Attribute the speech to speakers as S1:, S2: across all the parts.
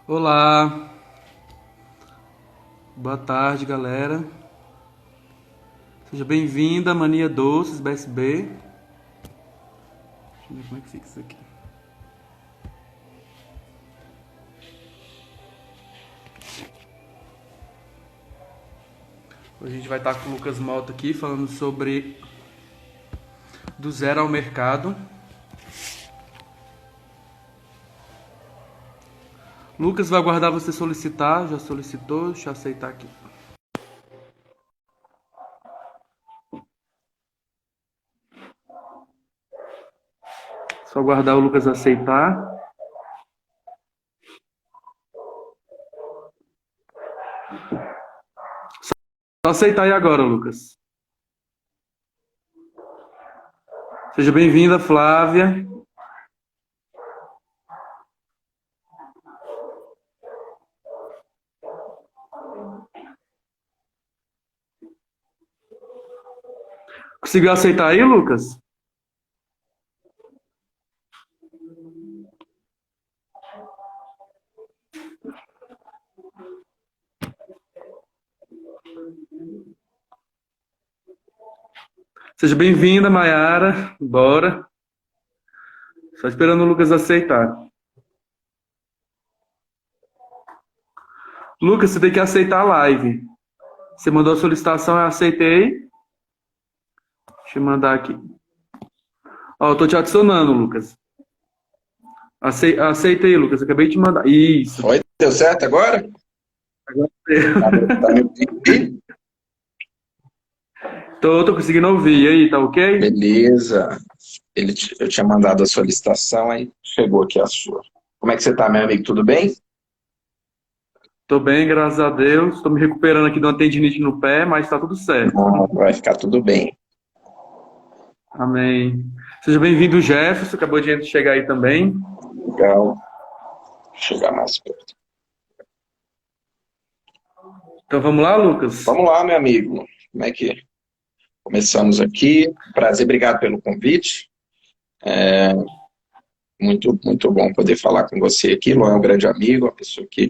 S1: Olá, boa tarde, galera. Seja bem-vinda à Mania Doces BSB. Deixa eu ver como é que fica isso aqui. Hoje a gente vai estar com o Lucas Malta aqui falando sobre do zero ao mercado. Lucas, vai aguardar você solicitar. Já solicitou? Deixa eu aceitar aqui. Só aguardar o Lucas aceitar. Só aceitar aí agora, Lucas. Seja bem-vinda, Flávia. Conseguiu aceitar aí, Lucas? Seja bem-vinda, Mayara. Bora. Só esperando o Lucas aceitar. Lucas, você tem que aceitar a live. Você mandou a solicitação, eu aceitei. Deixa eu mandar aqui. Ó, eu tô te adicionando, Lucas. Aceitei, Lucas. Acabei de mandar. Isso.
S2: Foi? Deu certo agora?
S1: Agora
S2: Tá me ouvindo aí?
S1: tô conseguindo ouvir. E aí, tá ok?
S2: Beleza. Eu tinha mandado a solicitação, aí chegou aqui a sua. Como é que você tá, meu amigo? Tudo bem?
S1: Tô bem, graças a Deus. Tô me recuperando aqui de uma tendinite no pé, mas tá tudo certo.
S2: Não, vai ficar tudo bem.
S1: Amém. Seja bem-vindo, Jefferson. Acabou de chegar aí também.
S2: Legal. Vou chegar mais perto.
S1: Então vamos lá, Lucas?
S2: Vamos lá, meu amigo. Como é que começamos aqui? Prazer, obrigado pelo convite. Muito bom poder falar com você aqui. Luan é um grande amigo, uma pessoa que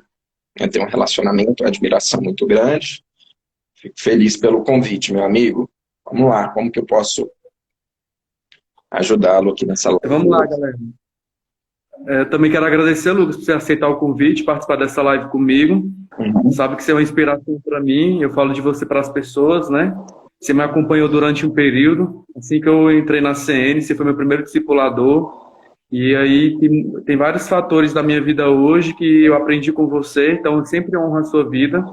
S2: tem um relacionamento, uma admiração muito grande. Fico feliz pelo convite, meu amigo. Vamos lá, como que eu posso ajudá-lo aqui nessa
S1: Então
S2: live
S1: vamos lá,
S2: hoje?
S1: galera. Também quero agradecer, Lucas, por você aceitar o convite, participar dessa live comigo.
S2: Uhum.
S1: Sabe que você é uma inspiração para mim, eu falo de você para as pessoas, né? Você me acompanhou durante um período, assim que eu entrei na CN, você foi meu primeiro discipulador, e aí tem vários fatores da minha vida hoje que eu aprendi com você, então eu sempre honro a sua vida.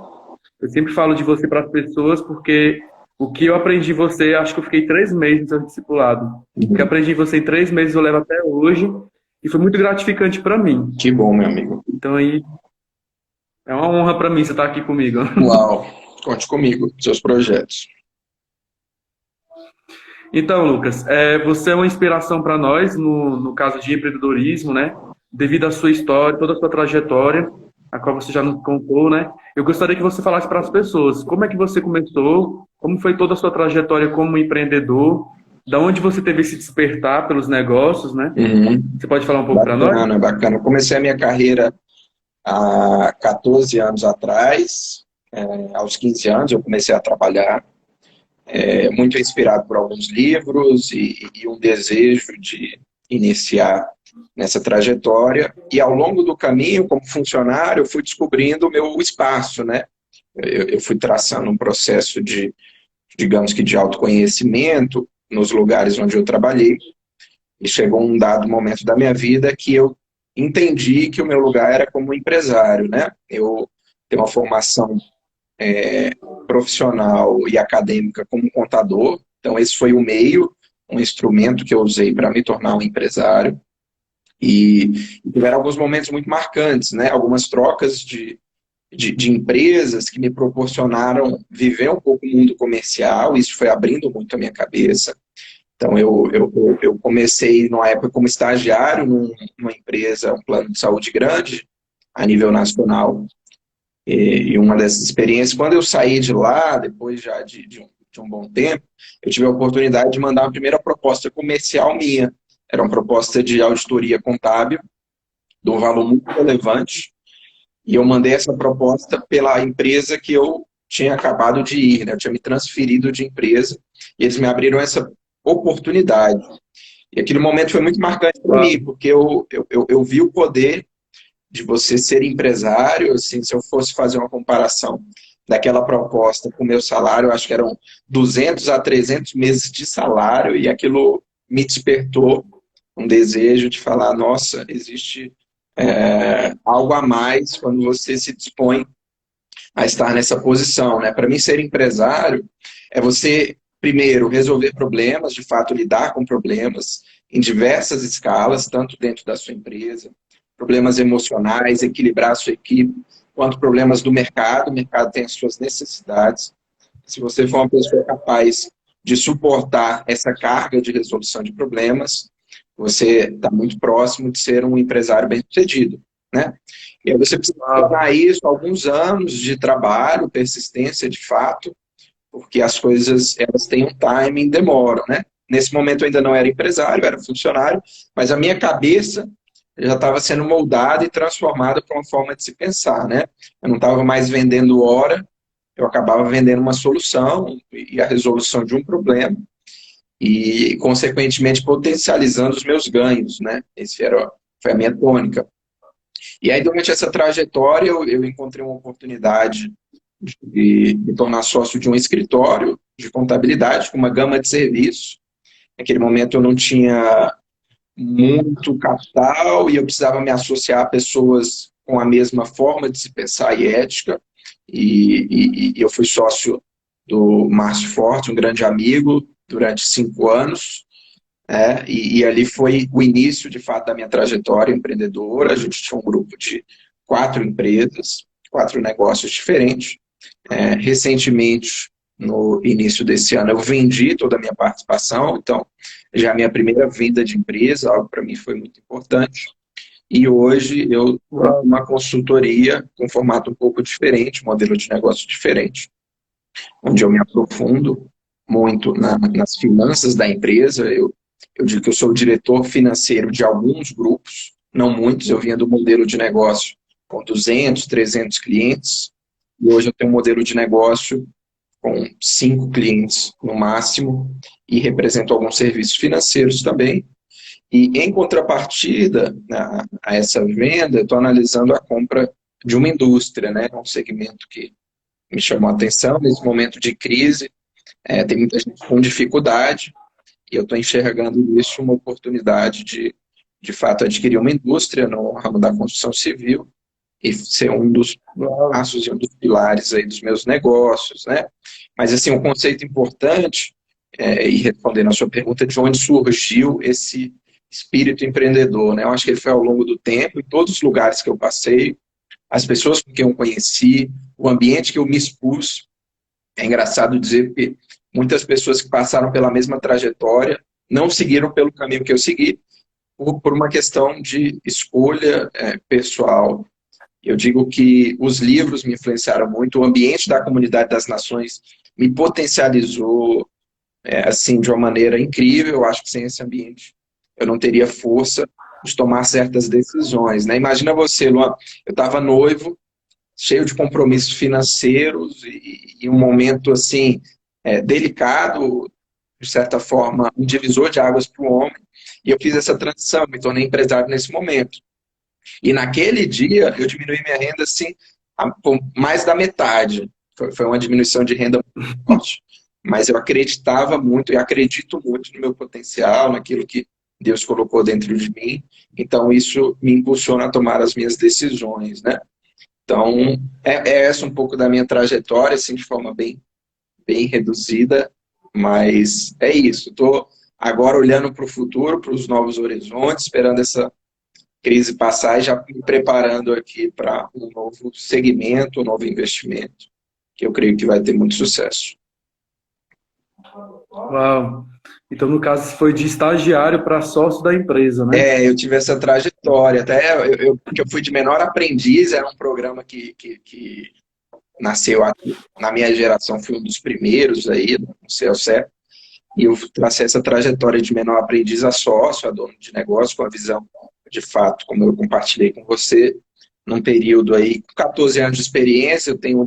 S1: Eu sempre falo de você para as pessoas, porque o que eu aprendi de você, acho que eu fiquei 3 meses no seu discipulado. O que eu
S2: Uhum.
S1: aprendi de você em 3 meses eu levo até hoje, e foi muito gratificante para mim.
S2: Que bom, meu amigo.
S1: Então aí é uma honra para mim você estar aqui comigo.
S2: Uau, conte comigo, seus projetos.
S1: Então, Lucas, você é uma inspiração para nós no caso de empreendedorismo, né? Devido à sua história, toda a sua trajetória, a qual você já nos contou, né? Eu gostaria que você falasse para as pessoas como é que você começou, como foi toda a sua trajetória como empreendedor, da onde você teve esse despertar pelos negócios, né?
S2: Uhum.
S1: Você pode falar um pouco para nós?
S2: Bacana, bacana. Eu comecei a minha carreira há 14 anos atrás. Aos 15 anos eu comecei a trabalhar, muito inspirado por alguns livros e um desejo de iniciar nessa trajetória. E ao longo do caminho, como funcionário, eu fui descobrindo o meu espaço, né? Eu fui traçando um processo de, digamos que de autoconhecimento nos lugares onde eu trabalhei. E chegou um dado momento da minha vida que eu entendi que o meu lugar era como empresário, né? Eu tenho uma formação profissional e acadêmica como contador, então esse foi o meio, um instrumento que eu usei para me tornar um empresário. E tiveram alguns momentos muito marcantes, né? Algumas trocas de empresas que me proporcionaram viver um pouco o mundo comercial, isso foi abrindo muito a minha cabeça. Então, eu comecei numa época como estagiário numa empresa, um plano de saúde grande, a nível nacional. E uma dessas experiências, quando eu saí de lá, depois já de um bom tempo, eu tive a oportunidade de mandar uma primeira proposta comercial minha. Era uma proposta de auditoria contábil, de um valor muito relevante. E eu mandei essa proposta pela empresa que eu tinha acabado de ir, né? Eu tinha me transferido de empresa e eles me abriram essa oportunidade. E aquele momento foi muito marcante para
S1: Uau.
S2: mim, porque eu vi o poder de você ser empresário. Assim, se eu fosse fazer uma comparação daquela proposta com o meu salário, eu acho que eram 200 a 300 meses de salário, e aquilo me despertou um desejo de falar, nossa, existe algo a mais quando você se dispõe a estar nessa posição, né? Para mim, ser empresário é você, primeiro, resolver problemas, de fato, lidar com problemas em diversas escalas, tanto dentro da sua empresa, problemas emocionais, equilibrar a sua equipe, quanto problemas do mercado. O mercado tem as suas necessidades. Se você for uma pessoa capaz de suportar essa carga de resolução de problemas, você está muito próximo de ser um empresário bem-sucedido, né? E aí você precisa
S1: Uau.
S2: tornar isso alguns anos de trabalho, persistência de fato, porque as coisas elas têm um timing, demoram, né? Nesse momento eu ainda não era empresário, era funcionário, mas a minha cabeça já estava sendo moldada e transformada para uma forma de se pensar, né? Eu não estava mais vendendo hora, eu acabava vendendo uma solução e a resolução de um problema e, consequentemente, potencializando os meus ganhos, né? Foi a minha tônica. E aí, durante essa trajetória, eu encontrei uma oportunidade de me tornar sócio de um escritório de contabilidade com uma gama de serviços. Naquele momento, eu não tinha muito capital e eu precisava me associar a pessoas com a mesma forma de se pensar e ética. E eu fui sócio do Márcio Forte, um grande amigo, durante 5 anos. E ali foi o início, de fato, da minha trajetória empreendedora. A gente tinha um grupo de 4 empresas, 4 negócios diferentes. Recentemente, no início desse ano, eu vendi toda a minha participação, então já a minha primeira venda de empresa, algo para mim foi muito importante. E hoje eu tenho
S1: Uau.
S2: uma consultoria com formato um pouco diferente, modelo de negócio diferente, onde eu me aprofundo muito nas finanças da empresa. Eu digo que eu sou o diretor financeiro de alguns grupos, não muitos. Eu vinha do modelo de negócio com 200, 300 clientes, e hoje eu tenho um modelo de negócio com 5 clientes no máximo, e represento alguns serviços financeiros também. E, em contrapartida a essa venda, eu estou analisando a compra de uma indústria, né? Um segmento que me chamou a atenção nesse momento de crise. Tem muita gente com dificuldade, e eu estou enxergando isso uma oportunidade de fato, adquirir uma indústria no ramo da construção civil e ser um dos
S1: Uau.
S2: passos e um dos pilares aí dos meus negócios, né? Mas, assim, um conceito importante, e respondendo a sua pergunta, de onde surgiu esse espírito empreendedor, né? Eu acho que ele foi ao longo do tempo, em todos os lugares que eu passei, as pessoas com quem eu conheci, o ambiente que eu me expus. É engraçado dizer que muitas pessoas que passaram pela mesma trajetória não seguiram pelo caminho que eu segui, por uma questão de escolha pessoal. Eu digo que os livros me influenciaram muito, o ambiente da Comunidade das Nações me potencializou assim, de uma maneira incrível. Eu acho que sem esse ambiente eu não teria força de tomar certas decisões, né? Imagina você, Luan, eu estava noivo, cheio de compromissos financeiros e um momento assim delicado, de certa forma, um divisor de águas para o homem, e eu fiz essa transição, me tornei empresário nesse momento. E naquele dia eu diminuí minha renda assim, por mais da metade. Foi uma diminuição de renda muito forte. Mas eu acreditava muito e acredito muito no meu potencial, naquilo que Deus colocou dentro de mim. Então isso me impulsiona a tomar as minhas decisões, né? Então, essa um pouco da minha trajetória, assim, de forma bem reduzida, mas é isso. Estou agora olhando para o futuro, para os novos horizontes, esperando essa crise passar e já me preparando aqui para um novo segmento, um novo investimento, que eu creio que vai ter muito sucesso.
S1: Uau. Então, no caso, você foi de estagiário para sócio da empresa, né?
S2: Eu tive essa trajetória, até porque eu fui de menor aprendiz, era um programa que nasceu na minha geração, fui um dos primeiros aí, não sei ao certo, e eu tracei essa trajetória de menor aprendiz a sócio, a dono de negócio, com a visão, de fato, como eu compartilhei com você, num período aí, com 14 anos de experiência, eu tenho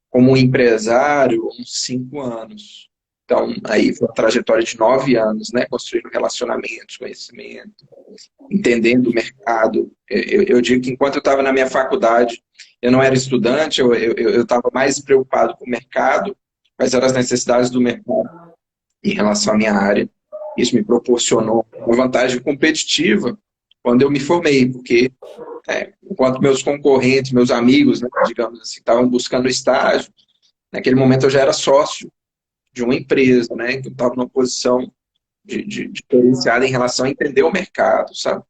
S2: como empresário uns 5 anos. Então, aí foi uma trajetória de 9 anos, né? Construindo relacionamentos, conhecimento, entendendo o mercado. Eu digo que enquanto eu estava na minha faculdade, eu não era estudante, eu estava mais preocupado com o mercado, quais eram as necessidades do mercado em relação à minha área. Isso me proporcionou uma vantagem competitiva quando eu me formei, porque enquanto meus concorrentes, meus amigos, né, digamos assim, estavam buscando estágio, naquele momento eu já era sócio de uma empresa, né, então eu estava numa posição diferenciada em relação a entender o mercado, sabe?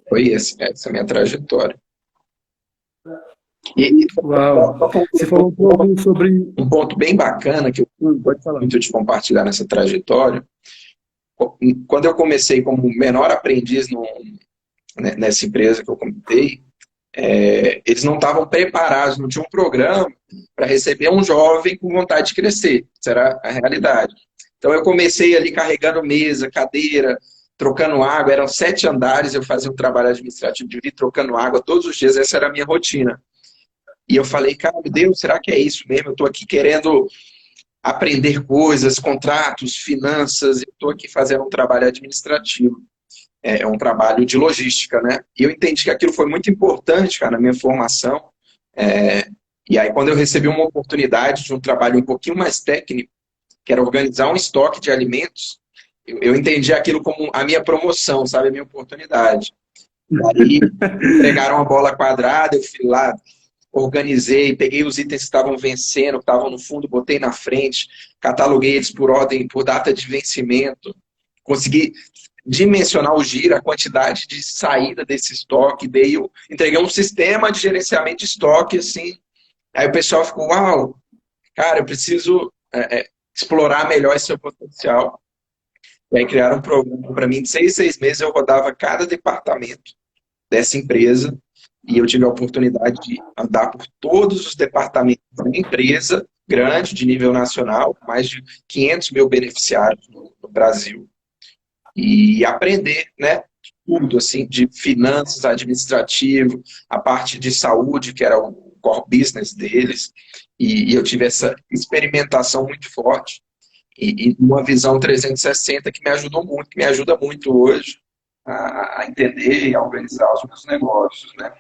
S2: Foi essa a minha trajetória. E
S1: Uau! Você falou um pouco sobre...
S2: um ponto bem bacana que eu
S1: Pode falar.
S2: muito de compartilhar nessa trajetória. Quando eu comecei como menor aprendiz nessa empresa que eu comentei, eles não estavam preparados, não tinham um programa para receber um jovem com vontade de crescer. Isso era a realidade. Então eu comecei ali carregando mesa, cadeira, trocando água, eram 7 andares, eu fazia um trabalho administrativo de vir trocando água todos os dias, essa era a minha rotina. E eu falei, cara, meu Deus, será que é isso mesmo? Eu estou aqui querendo aprender coisas, contratos, finanças, eu estou aqui fazendo um trabalho administrativo. É um trabalho de logística, né? E eu entendi que aquilo foi muito importante, cara, na minha formação. E aí, quando eu recebi uma oportunidade de um trabalho um pouquinho mais técnico, que era organizar um estoque de alimentos, eu entendi aquilo como a minha promoção, sabe? A minha oportunidade. Aí, entregaram a bola quadrada, eu fui lá, organizei, peguei os itens que estavam vencendo, que estavam no fundo, botei na frente, cataloguei eles por ordem, por data de vencimento, consegui dimensionar o giro, a quantidade de saída desse estoque, entreguei um sistema de gerenciamento de estoque, assim, aí o pessoal ficou, uau, cara, eu preciso explorar melhor esse seu potencial. E aí criaram um programa para mim, de 6 meses eu rodava cada departamento dessa empresa, e eu tive a oportunidade de andar por todos os departamentos da empresa, grande, de nível nacional, mais de 500 mil beneficiários no Brasil, e aprender, né, tudo, assim, de finanças, administrativo, a parte de saúde, que era o core business deles, e eu tive essa experimentação muito forte, e uma visão 360 que me ajudou muito, que me ajuda muito hoje a entender e a organizar os meus negócios, né?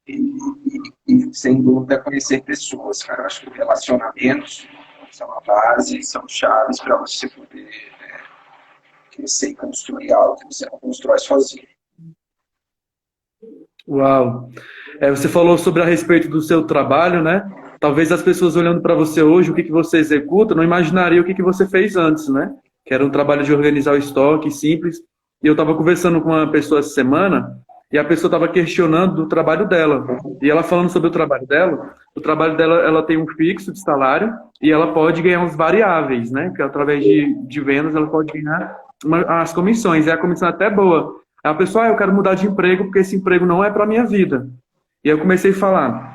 S2: E sem dúvida, conhecer pessoas, cara. Eu acho que relacionamentos são a base, são chaves para você poder crescer e construir algo que você não constrói sozinho.
S1: Uau! Você falou sobre a respeito do seu trabalho, né? Talvez as pessoas olhando para você hoje, o que você executa, não imaginariam o que você fez antes, né? Que era um trabalho de organizar o estoque simples. E eu estava conversando com uma pessoa essa semana, e a pessoa estava questionando do trabalho dela. E ela falando sobre o trabalho dela, ela tem um fixo de salário, e ela pode ganhar uns variáveis, né? Que através de vendas ela pode ganhar as comissões. E a comissão é até boa. Aí a pessoa, eu quero mudar de emprego, porque esse emprego não é para a minha vida. E eu comecei a falar,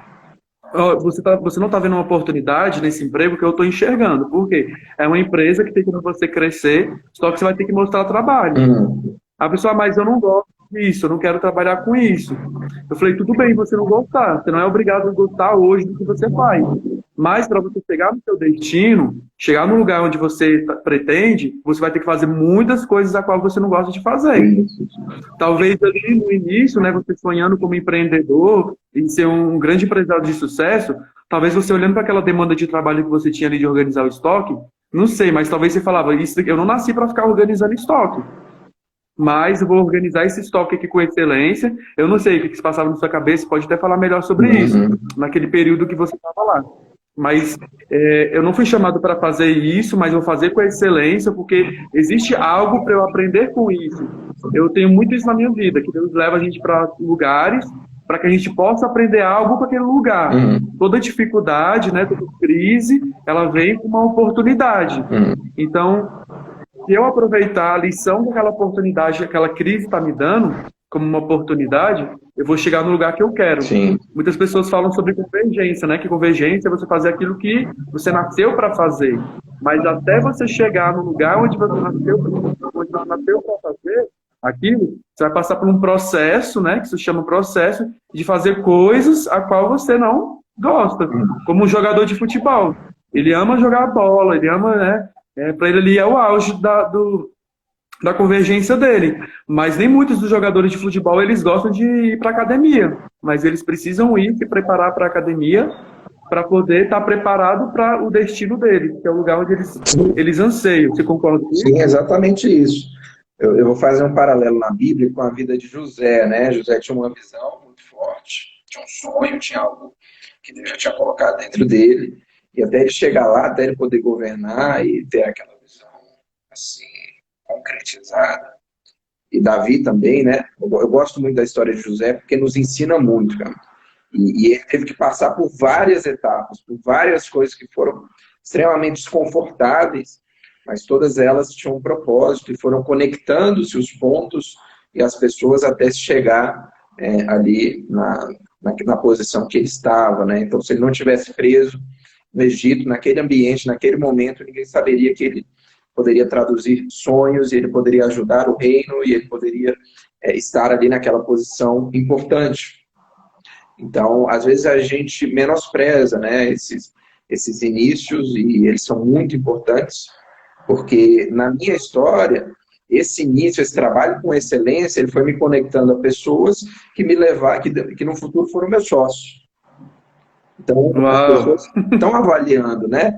S1: você não está vendo uma oportunidade nesse emprego que eu estou enxergando. Por quê? É uma empresa que tem como você crescer, só que você vai ter que mostrar trabalho. A pessoa, mas eu não gosto disso, eu não quero trabalhar com isso. Eu falei, tudo bem você não gostar, você não é obrigado a gostar hoje do que você faz. Mas para você chegar no seu destino, chegar no lugar onde você pretende, você vai ter que fazer muitas coisas a qual você não gosta de fazer. Talvez ali no início, né, você sonhando como empreendedor e ser um grande empresário de sucesso, talvez você olhando para aquela demanda de trabalho que você tinha ali de organizar o estoque, não sei, mas talvez você falava, eu não nasci para ficar organizando estoque. Mas eu vou organizar esse estoque aqui com excelência. Eu não sei o que se passava na sua cabeça, pode até falar melhor sobre isso, naquele período que você estava lá. Mas eu não fui chamado para fazer isso, mas vou fazer com excelência, porque existe algo para eu aprender com isso. Eu tenho muito isso na minha vida, que Deus leva a gente para lugares para que a gente possa aprender algo para aquele lugar. Toda dificuldade, né, toda crise, ela vem com uma oportunidade. Então, se eu aproveitar a lição que aquela oportunidade, aquela crise está me dando, como uma oportunidade, eu vou chegar no lugar que eu quero.
S2: Sim.
S1: Muitas pessoas falam sobre convergência, né? Que convergência é você fazer aquilo que você nasceu para fazer. Mas até você chegar no lugar onde você nasceu para fazer, aquilo, você vai passar por um processo, né, que se chama processo de fazer coisas a qual você não gosta, como um jogador de futebol. Ele ama jogar bola, ele ama, né, para ele ali é o auge da convergência dele. Mas nem muitos dos jogadores de futebol eles gostam de ir para academia, mas eles precisam ir se preparar para a academia para poder estar preparado para o destino deles, que é o lugar onde eles anseiam. Você concorda com
S2: Sim,
S1: isso?
S2: exatamente isso. Eu vou fazer um paralelo na Bíblia com a vida de José, né? José tinha uma visão muito forte, tinha um sonho, tinha algo que Deus já tinha colocado dentro dele, e até ele chegar lá, até ele poder governar e ter aquela visão assim concretizada. E Davi também, né? Eu gosto muito da história de José porque nos ensina muito, cara. E ele teve que passar por várias etapas, por várias coisas que foram extremamente desconfortáveis, mas todas elas tinham um propósito e foram conectando-se os pontos e as pessoas até se chegar ali na posição que ele estava, né? Então, se ele não tivesse preso no Egito, naquele ambiente, naquele momento, ninguém saberia que ele poderia traduzir sonhos, e ele poderia ajudar o reino, e ele poderia estar ali naquela posição importante. Então, às vezes a gente menospreza, né, esses inícios, e eles são muito importantes, porque na minha história, esse início, esse trabalho com excelência, ele foi me conectando a pessoas que me levar, que no futuro foram meus sócios. Então, as
S1: Uau!
S2: pessoas estão avaliando, né?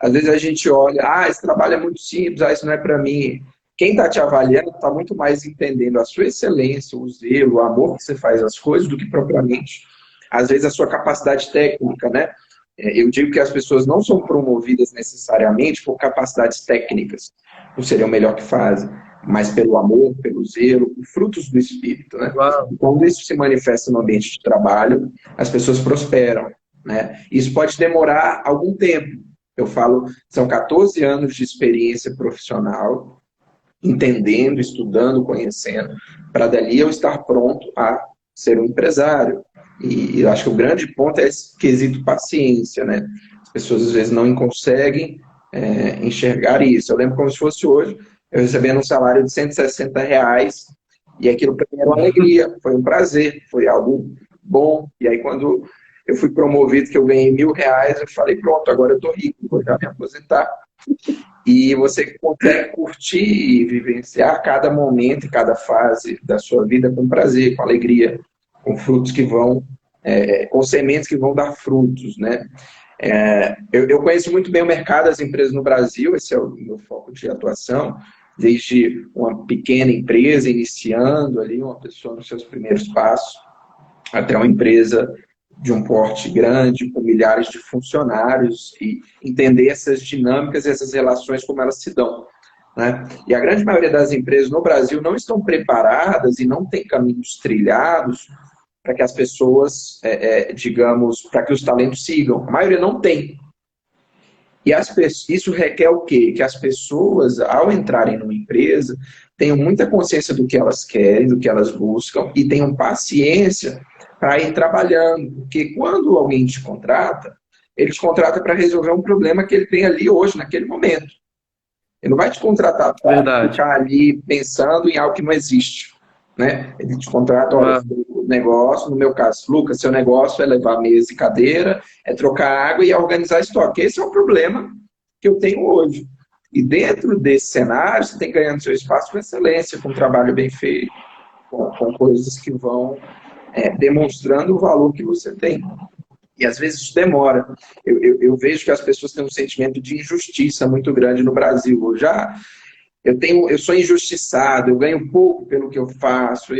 S2: Às vezes a gente olha, esse trabalho é muito simples, isso não é para mim. Quem está te avaliando está muito mais entendendo a sua excelência, o zelo, o amor que você faz às coisas, do que propriamente, às vezes, a sua capacidade técnica, né? Eu digo que as pessoas não são promovidas necessariamente por capacidades técnicas, por serem o melhor que fazem, mas pelo amor, pelo zelo, por frutos do Espírito, né?
S1: Uau!
S2: E quando isso se manifesta no ambiente de trabalho, as pessoas prosperam, né? Isso pode demorar algum tempo. Eu falo, são 14 anos de experiência profissional, entendendo, estudando, conhecendo, para dali eu estar pronto a ser um empresário. E eu acho que o grande ponto é esse quesito paciência, né? As pessoas às vezes não conseguem enxergar isso. Eu lembro como se fosse hoje, eu recebendo um salário de R$ 160, e aquilo para mim era uma alegria, foi um prazer, foi algo bom. E aí quando eu fui promovido, que eu ganhei R$ 1.000, eu falei, pronto, agora eu estou rico, vou já me aposentar. E você consegue curtir e vivenciar cada momento e cada fase da sua vida com prazer, com alegria, com frutos que vão, com sementes que vão dar frutos, né? Eu conheço muito bem o mercado das empresas no Brasil, esse é o meu foco de atuação, desde uma pequena empresa iniciando ali, uma pessoa nos seus primeiros passos, até uma empresa de um porte grande, com milhares de funcionários, e entender essas dinâmicas e essas relações, como elas se dão, né? E a grande maioria das empresas no Brasil não estão preparadas e não tem caminhos trilhados para que as pessoas, digamos, para que os talentos sigam. A maioria não tem. E isso requer o quê? Que as pessoas, ao entrarem numa empresa, tenham muita consciência do que elas querem, do que elas buscam, e tenham paciência para ir trabalhando. Porque quando alguém te contrata, ele te contrata para resolver um problema que ele tem ali hoje, naquele momento. Ele não vai te contratar para
S1: Verdade.
S2: ficar ali pensando em algo que não existe, né? Ele te contrata, olha,
S1: Uau!
S2: seu negócio, no meu caso, Lucas, seu negócio é levar mesa e cadeira, é trocar água e é organizar estoque. Esse é o problema que eu tenho hoje. E dentro desse cenário, você tem que ganhar seu espaço com excelência, com um trabalho bem feito, com coisas que vão demonstrando o valor que você tem. E às vezes isso demora. Eu vejo que as pessoas têm um sentimento de injustiça muito grande no Brasil. Eu sou injustiçado, eu ganho pouco pelo que eu faço,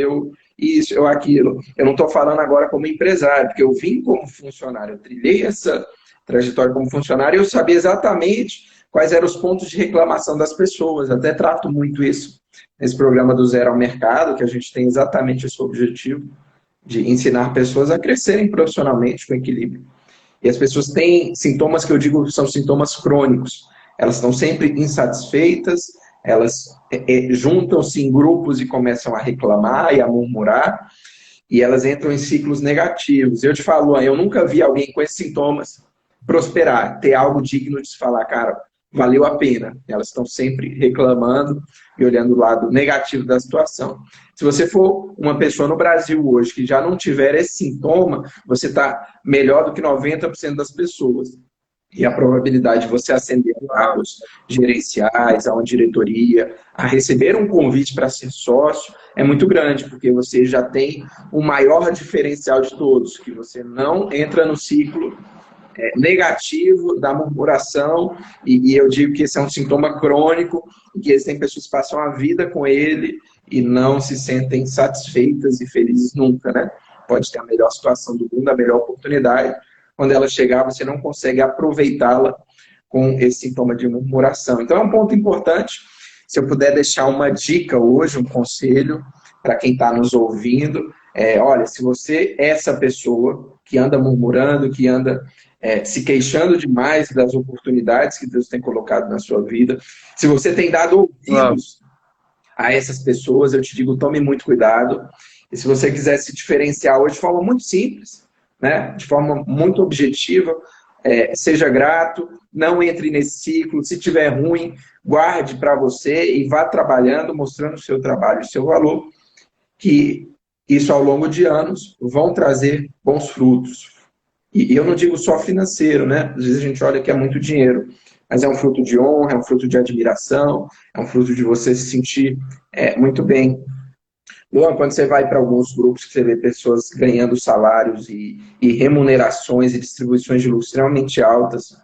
S2: isso, eu aquilo. Eu não estou falando agora como empresário, porque eu vim como funcionário, eu trilhei essa trajetória como funcionário e eu sabia exatamente quais eram os pontos de reclamação das pessoas. Até trato muito isso nesse programa do Zero ao Mercado, que a gente tem exatamente esse objetivo de ensinar pessoas a crescerem profissionalmente com equilíbrio. E as pessoas têm sintomas que eu digo são sintomas crônicos. Elas estão sempre insatisfeitas, elas juntam-se em grupos e começam a reclamar e a murmurar, e elas entram em ciclos negativos. Eu te falo, eu nunca vi alguém com esses sintomas prosperar, ter algo digno de se falar, cara, valeu a pena. Elas estão sempre reclamando e olhando o lado negativo da situação. Se você for uma pessoa no Brasil hoje que já não tiver esse sintoma, você está melhor do que 90% das pessoas. E a probabilidade de você ascender a cargos gerenciais, a uma diretoria, a receber um convite para ser sócio, é muito grande, porque você já tem o maior diferencial de todos, que você não entra no ciclo negativo da murmuração, e eu digo que esse é um sintoma crônico, e que existem pessoas que passam a vida com ele e não se sentem satisfeitas e felizes nunca, né? Pode ter a melhor situação do mundo, a melhor oportunidade, quando ela chegar, você não consegue aproveitá-la com esse sintoma de murmuração. Então, é um ponto importante. Se eu puder deixar uma dica hoje, um conselho para quem está nos ouvindo, olha, se você é essa pessoa que anda murmurando, que anda se queixando demais das oportunidades que Deus tem colocado na sua vida, se você tem dado ouvidos a essas pessoas, eu te digo, tome muito cuidado. E se você quiser se diferenciar hoje de forma muito simples, né, de forma muito objetiva, seja grato, não entre nesse ciclo, se tiver ruim, guarde para você e vá trabalhando, mostrando o seu trabalho, o seu valor, que isso ao longo de anos vão trazer bons frutos. E eu não digo só financeiro, né? Às vezes a gente olha que é muito dinheiro, mas é um fruto de honra, é um fruto de admiração, é um fruto de você se sentir muito bem. Luan, quando você vai para alguns grupos que você vê pessoas ganhando salários e remunerações e distribuições de lucro extremamente altas,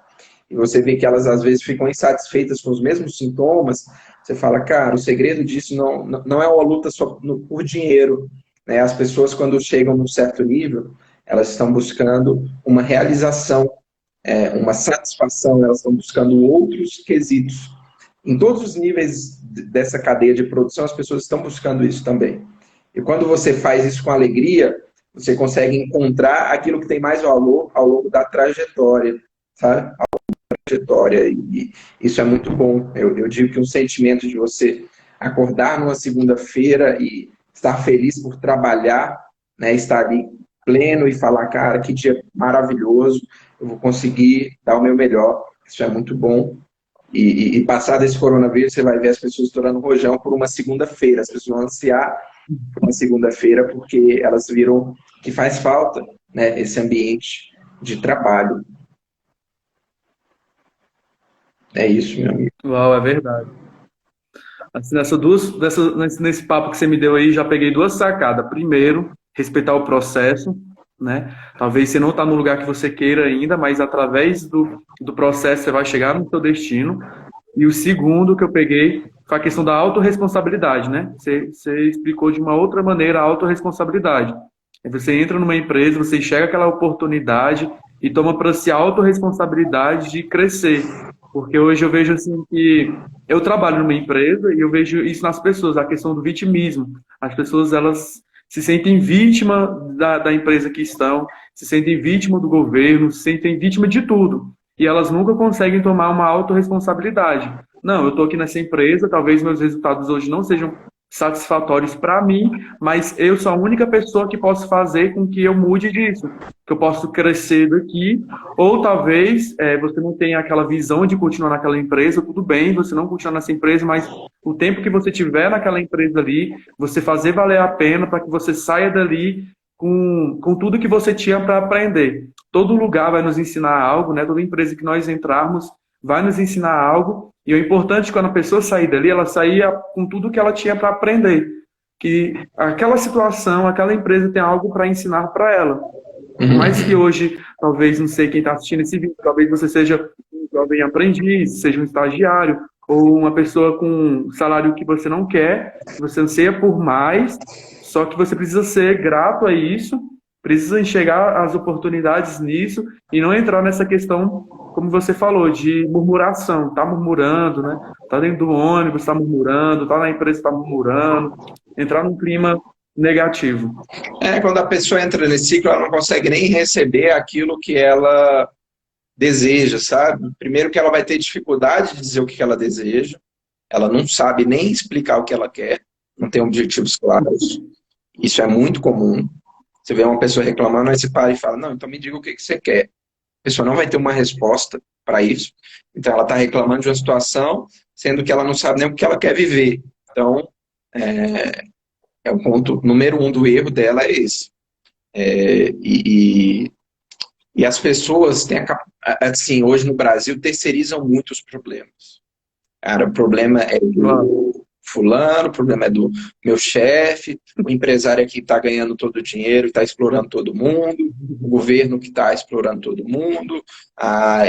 S2: e você vê que elas às vezes ficam insatisfeitas com os mesmos sintomas, você fala, cara, o segredo disso não é uma luta só por dinheiro, né? As pessoas, quando chegam num certo nível, elas estão buscando uma realização, uma satisfação, elas estão buscando outros quesitos. Em todos os níveis dessa cadeia de produção, as pessoas estão buscando isso também. E quando você faz isso com alegria, você consegue encontrar aquilo que tem mais valor ao longo da trajetória, sabe? Ao longo da trajetória, e isso é muito bom. Eu digo que um sentimento de você acordar numa segunda-feira e estar feliz por trabalhar, né, estar ali pleno e falar, cara, que dia maravilhoso, eu vou conseguir dar o meu melhor, isso é muito bom. E passar desse coronavírus, você vai ver as pessoas estourando rojão por uma segunda-feira. As pessoas vão ansiar por uma segunda-feira porque elas viram que faz falta, né, esse ambiente de trabalho. É isso, meu amigo.
S1: Uau, é verdade. Assim, nesse papo que você me deu aí, já peguei duas sacadas. Primeiro, respeitar o processo, né? Talvez você não está no lugar que você queira ainda, mas através do processo você vai chegar no seu destino. E o segundo que eu peguei foi a questão da autorresponsabilidade, né? Você explicou de uma outra maneira a autorresponsabilidade. Você entra numa empresa, você enxerga aquela oportunidade e toma para si a autorresponsabilidade de crescer. Porque hoje eu vejo assim que eu trabalho numa empresa e eu vejo isso nas pessoas, a questão do vitimismo. As pessoas, elas se sentem vítima da empresa que estão, se sentem vítima do governo, se sentem vítima de tudo. E elas nunca conseguem tomar uma autorresponsabilidade. Não, eu estou aqui nessa empresa, talvez meus resultados hoje não sejam satisfatórios para mim, mas eu sou a única pessoa que posso fazer com que eu mude disso, que eu posso crescer daqui, ou talvez você não tenha aquela visão de continuar naquela empresa, tudo bem, você não continuar nessa empresa, mas o tempo que você tiver naquela empresa ali, você fazer valer a pena para que você saia dali com tudo que você tinha para aprender. Todo lugar vai nos ensinar algo, né? Toda empresa que nós entrarmos vai nos ensinar algo, e o importante é quando a pessoa sair dali, ela saía com tudo que ela tinha para aprender. Que aquela situação, aquela empresa tem algo para ensinar para ela. Mas que hoje, talvez, não sei quem está assistindo esse vídeo, talvez você seja um jovem aprendiz, seja um estagiário, ou uma pessoa com um salário que você não quer, que você anseia por mais, só que você precisa ser grato a isso, precisa enxergar as oportunidades nisso e não entrar nessa questão, como você falou, de murmuração. Tá murmurando, né? Tá dentro do ônibus, tá murmurando, tá na empresa, tá murmurando. Entrar num clima negativo.
S2: Quando a pessoa entra nesse ciclo, ela não consegue nem receber aquilo que ela deseja, sabe? Primeiro que ela vai ter dificuldade de dizer o que ela deseja, ela não sabe nem explicar o que ela quer, não tem objetivos claros. Isso é muito comum. Você vê uma pessoa reclamando, aí você para e fala, não, então me diga o que você quer. pessoa não vai ter uma resposta para isso. Então, ela está reclamando de uma situação, sendo que ela não sabe nem o que ela quer viver. Então, o ponto número 1 do erro dela é esse. E as pessoas têm, assim, hoje no Brasil, terceirizam muito os problemas. Cara, o problema é do fulano, o problema é do meu chefe, o empresário aqui está ganhando todo o dinheiro, está explorando todo mundo, o governo que está explorando todo mundo,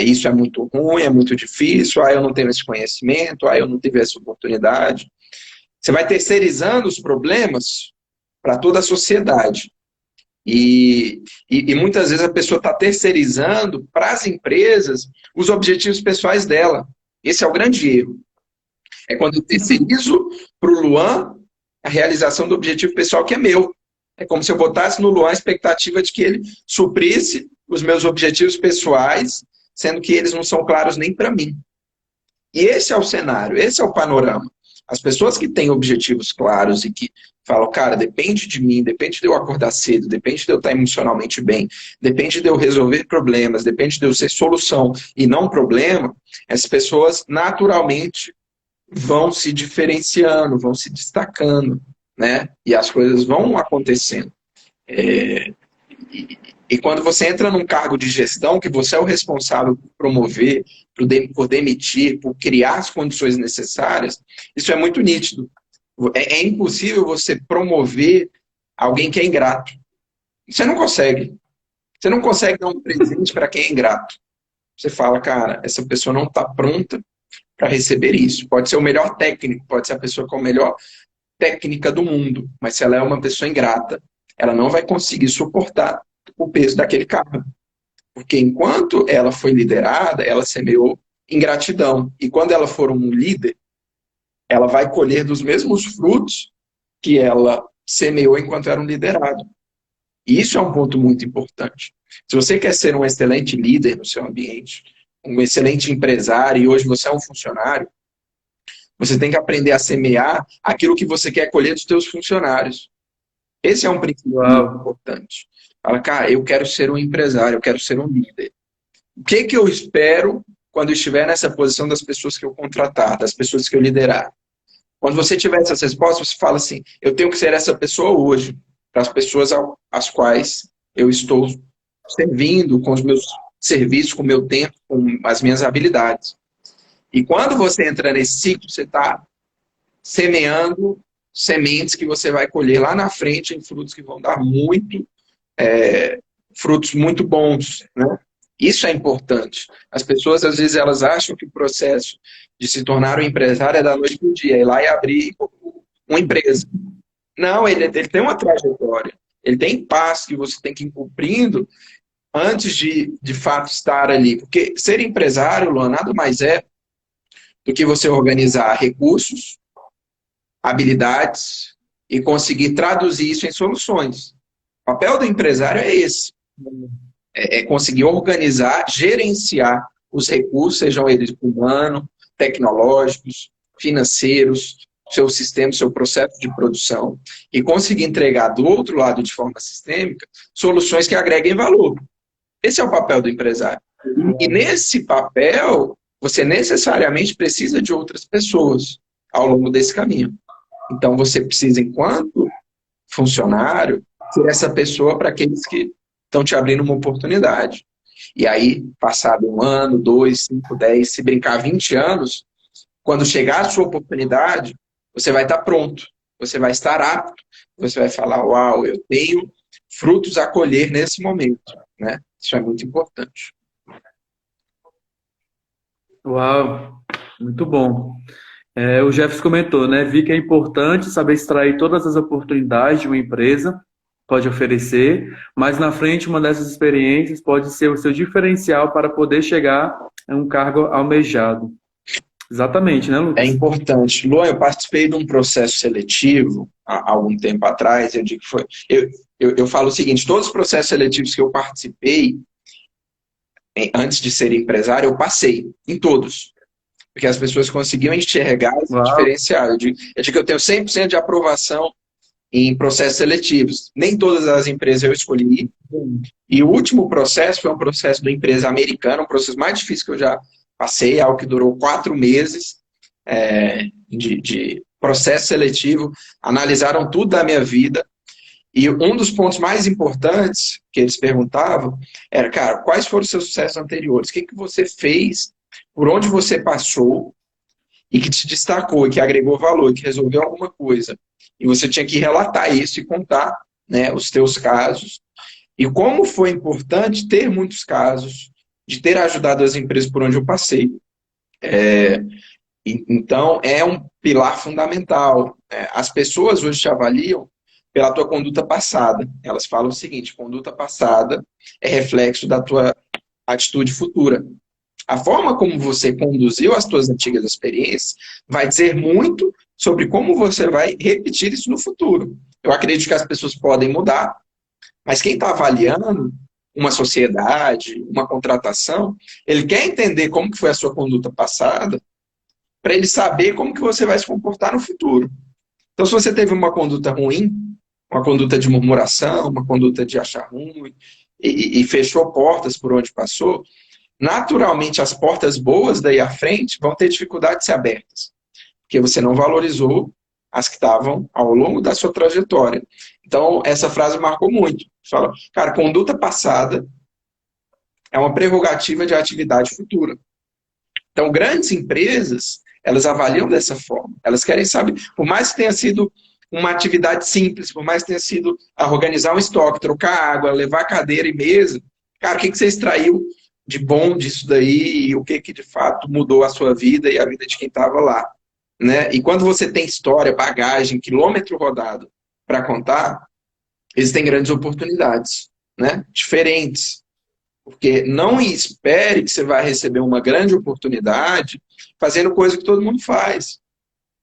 S2: isso é muito ruim, é muito difícil, eu não tenho esse conhecimento, eu não tive essa oportunidade. Você vai terceirizando os problemas para toda a sociedade. E muitas vezes a pessoa está terceirizando para as empresas os objetivos pessoais dela. Esse é o grande erro. É quando eu terceirizo para o Luan a realização do objetivo pessoal que é meu. É como se eu botasse no Luan a expectativa de que ele suprisse os meus objetivos pessoais, sendo que eles não são claros nem para mim. E esse é o cenário, esse é o panorama. As pessoas que têm objetivos claros e que falam, cara, depende de mim, depende de eu acordar cedo, depende de eu estar emocionalmente bem, depende de eu resolver problemas, depende de eu ser solução e não problema, essas pessoas naturalmente vão se diferenciando, vão se destacando, né? E as coisas vão acontecendo. E quando você entra num cargo de gestão, que você é o responsável por promover, por demitir, por criar as condições necessárias, isso é muito nítido. É impossível você promover alguém que é ingrato. Você não consegue. Você não consegue dar um presente para quem é ingrato. Você fala, cara, essa pessoa não está pronta para receber isso. Pode ser o melhor técnico, pode ser a pessoa com a melhor técnica do mundo, mas se ela é uma pessoa ingrata, ela não vai conseguir suportar o peso daquele cargo. Porque enquanto ela foi liderada, ela semeou ingratidão. E quando ela for um líder, ela vai colher dos mesmos frutos que ela semeou enquanto era um liderado. E isso é um ponto muito importante. Se você quer ser um excelente líder no seu ambiente, um excelente empresário, e hoje você é um funcionário, você tem que aprender a semear aquilo que você quer colher dos seus funcionários. Esse é um princípio muito importante. Fala, cara, eu quero ser um empresário, eu quero ser um líder. O que eu espero quando estiver nessa posição das pessoas que eu contratar, das pessoas que eu liderar? Quando você tiver essas respostas, você fala assim, eu tenho que ser essa pessoa hoje, para as pessoas às quais eu estou servindo com os meus serviços, com o meu tempo, com as minhas habilidades. E quando você entra nesse ciclo, você está semeando sementes que você vai colher lá na frente em frutos que vão dar frutos muito bons, né? Isso é importante. As pessoas, às vezes, elas acham que o processo de se tornar um empresário é da noite para o dia, ir lá e abrir uma empresa. Não, ele tem uma trajetória. Ele tem passos que você tem que ir cumprindo antes de fato estar ali. Porque ser empresário, Luan, nada mais é do que você organizar recursos, habilidades e conseguir traduzir isso em soluções. O papel do empresário é esse. É conseguir organizar, gerenciar os recursos, sejam eles humanos, tecnológicos, financeiros, seu sistema, seu processo de produção, e conseguir entregar do outro lado, de forma sistêmica, soluções que agreguem valor. Esse é o papel do empresário. E nesse papel, você necessariamente precisa de outras pessoas ao longo desse caminho. Então, você precisa, enquanto funcionário, ser essa pessoa para aqueles que estão te abrindo uma oportunidade. E aí, passado 1 ano, 2, 5, 10, se brincar 20 anos, quando chegar a sua oportunidade, você vai estar pronto, você vai estar apto, você vai falar, uau, eu tenho frutos a colher nesse momento, né? Isso é muito importante.
S1: Uau, muito bom. O Jefferson comentou, né? Vi que é importante saber extrair todas as oportunidades de uma empresa pode oferecer, mas na frente uma dessas experiências pode ser o seu diferencial para poder chegar a um cargo almejado. Exatamente, né, Lucas?
S2: É importante. Luan, eu participei de um processo seletivo há algum tempo atrás, eu digo que foi... Eu falo o seguinte, todos os processos seletivos que eu participei, antes de ser empresário, eu passei em todos. Porque as pessoas conseguiam enxergar esse diferencial. Eu digo que eu tenho 100% de aprovação em processos seletivos. Nem todas as empresas eu escolhi. E o último processo foi um processo de uma empresa americana, um processo mais difícil que eu já passei, algo que durou 4 meses de processo seletivo. Analisaram tudo da minha vida. E um dos pontos mais importantes que eles perguntavam era, cara, quais foram os seus sucessos anteriores? O que você fez, por onde você passou e que te destacou, e que agregou valor, e que resolveu alguma coisa. E você tinha que relatar isso e contar, né, os teus casos. E como foi importante ter muitos casos, de ter ajudado as empresas por onde eu passei. Então, é um pilar fundamental. As pessoas hoje te avaliam pela tua conduta passada. Elas falam o seguinte: conduta passada é reflexo da tua atitude futura. A forma como você conduziu as tuas antigas experiências vai dizer muito sobre como você vai repetir isso no futuro. Eu acredito que as pessoas podem mudar, mas quem está avaliando uma sociedade, uma contratação, ele quer entender como que foi a sua conduta passada para ele saber como que você vai se comportar no futuro. Então, se você teve uma conduta ruim, uma conduta de murmuração, uma conduta de achar ruim, e fechou portas por onde passou, naturalmente as portas boas daí à frente vão ter dificuldade de ser abertas, porque você não valorizou as que estavam ao longo da sua trajetória. Então, essa frase marcou muito. Fala, cara, conduta passada é uma prerrogativa de atividade futura. Então, grandes empresas, elas avaliam dessa forma. Elas querem saber, por mais que tenha sido uma atividade simples, por mais que tenha sido organizar um estoque, trocar água, levar cadeira e mesa, cara, o que você extraiu de bom disso daí e o que de fato mudou a sua vida e a vida de quem estava lá, né? E quando você tem história, bagagem, quilômetro rodado para contar, existem grandes oportunidades, né? Diferentes. Porque não espere que você vai receber uma grande oportunidade fazendo coisa que todo mundo faz.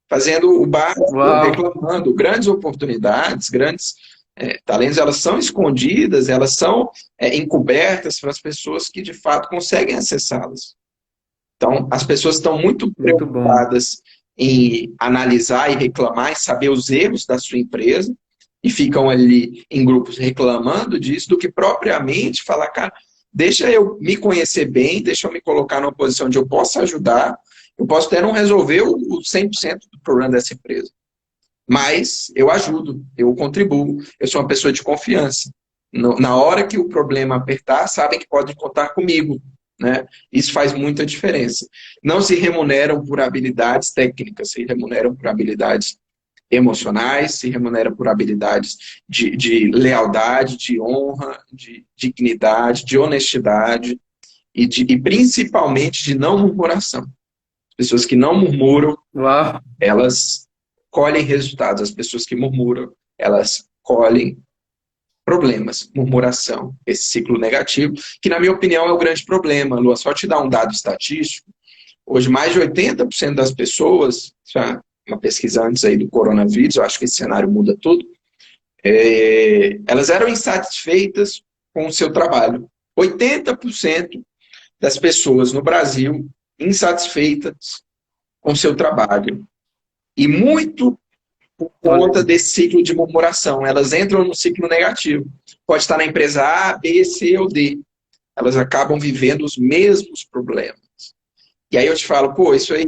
S2: Fazendo o básico, reclamando. Grandes oportunidades, grandes talentos, elas são escondidas, elas são encobertas para as pessoas que de fato conseguem acessá-las. Então, as pessoas estão muito preocupadas em analisar e reclamar e saber os erros da sua empresa e ficam ali em grupos reclamando disso, do que propriamente falar, cara, deixa eu me conhecer bem, deixa eu me colocar numa posição onde eu possa ajudar, eu posso até não resolver o 100% do problema dessa empresa, mas eu ajudo, eu contribuo, eu sou uma pessoa de confiança. Na hora que o problema apertar, sabem que podem contar comigo, né? Isso faz muita diferença. Não se remuneram por habilidades técnicas, se remuneram por habilidades emocionais, se remuneram por habilidades de lealdade, de honra, de dignidade, de honestidade e principalmente de não murmuração. As pessoas que não murmuram, elas colhem resultados. As pessoas que murmuram, elas colhem problemas, murmuração, esse ciclo negativo, que na minha opinião é o grande problema. Lua, só te dar um dado estatístico, hoje mais de 80% das pessoas, uma pesquisa antes aí do coronavírus, eu acho que esse cenário muda tudo, elas eram insatisfeitas com o seu trabalho. 80% das pessoas no Brasil insatisfeitas com o seu trabalho. E muito por conta desse ciclo de murmuração. Elas entram no ciclo negativo. Pode estar na empresa A, B, C ou D. Elas acabam vivendo os mesmos problemas. E aí eu te falo, pô, isso aí,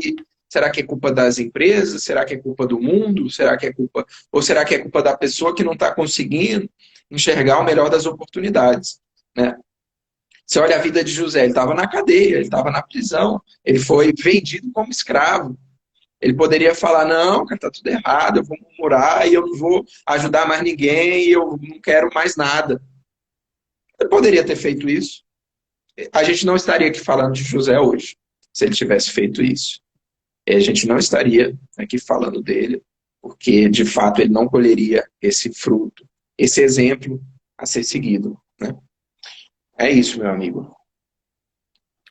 S2: será que é culpa das empresas? Será que é culpa do mundo? Será que é culpa... Ou será que é culpa da pessoa que não está conseguindo enxergar o melhor das oportunidades, né? Você olha a vida de José, ele estava na cadeia, ele estava na prisão, ele foi vendido como escravo. Ele poderia falar, não, cara, tá tudo errado, eu vou murmurar e eu não vou ajudar mais ninguém, eu não quero mais nada. Ele poderia ter feito isso. A gente não estaria aqui falando de José hoje, se ele tivesse feito isso. E a gente não estaria aqui falando dele, porque, de fato, ele não colheria esse fruto, esse exemplo a ser seguido, né? É isso, meu amigo.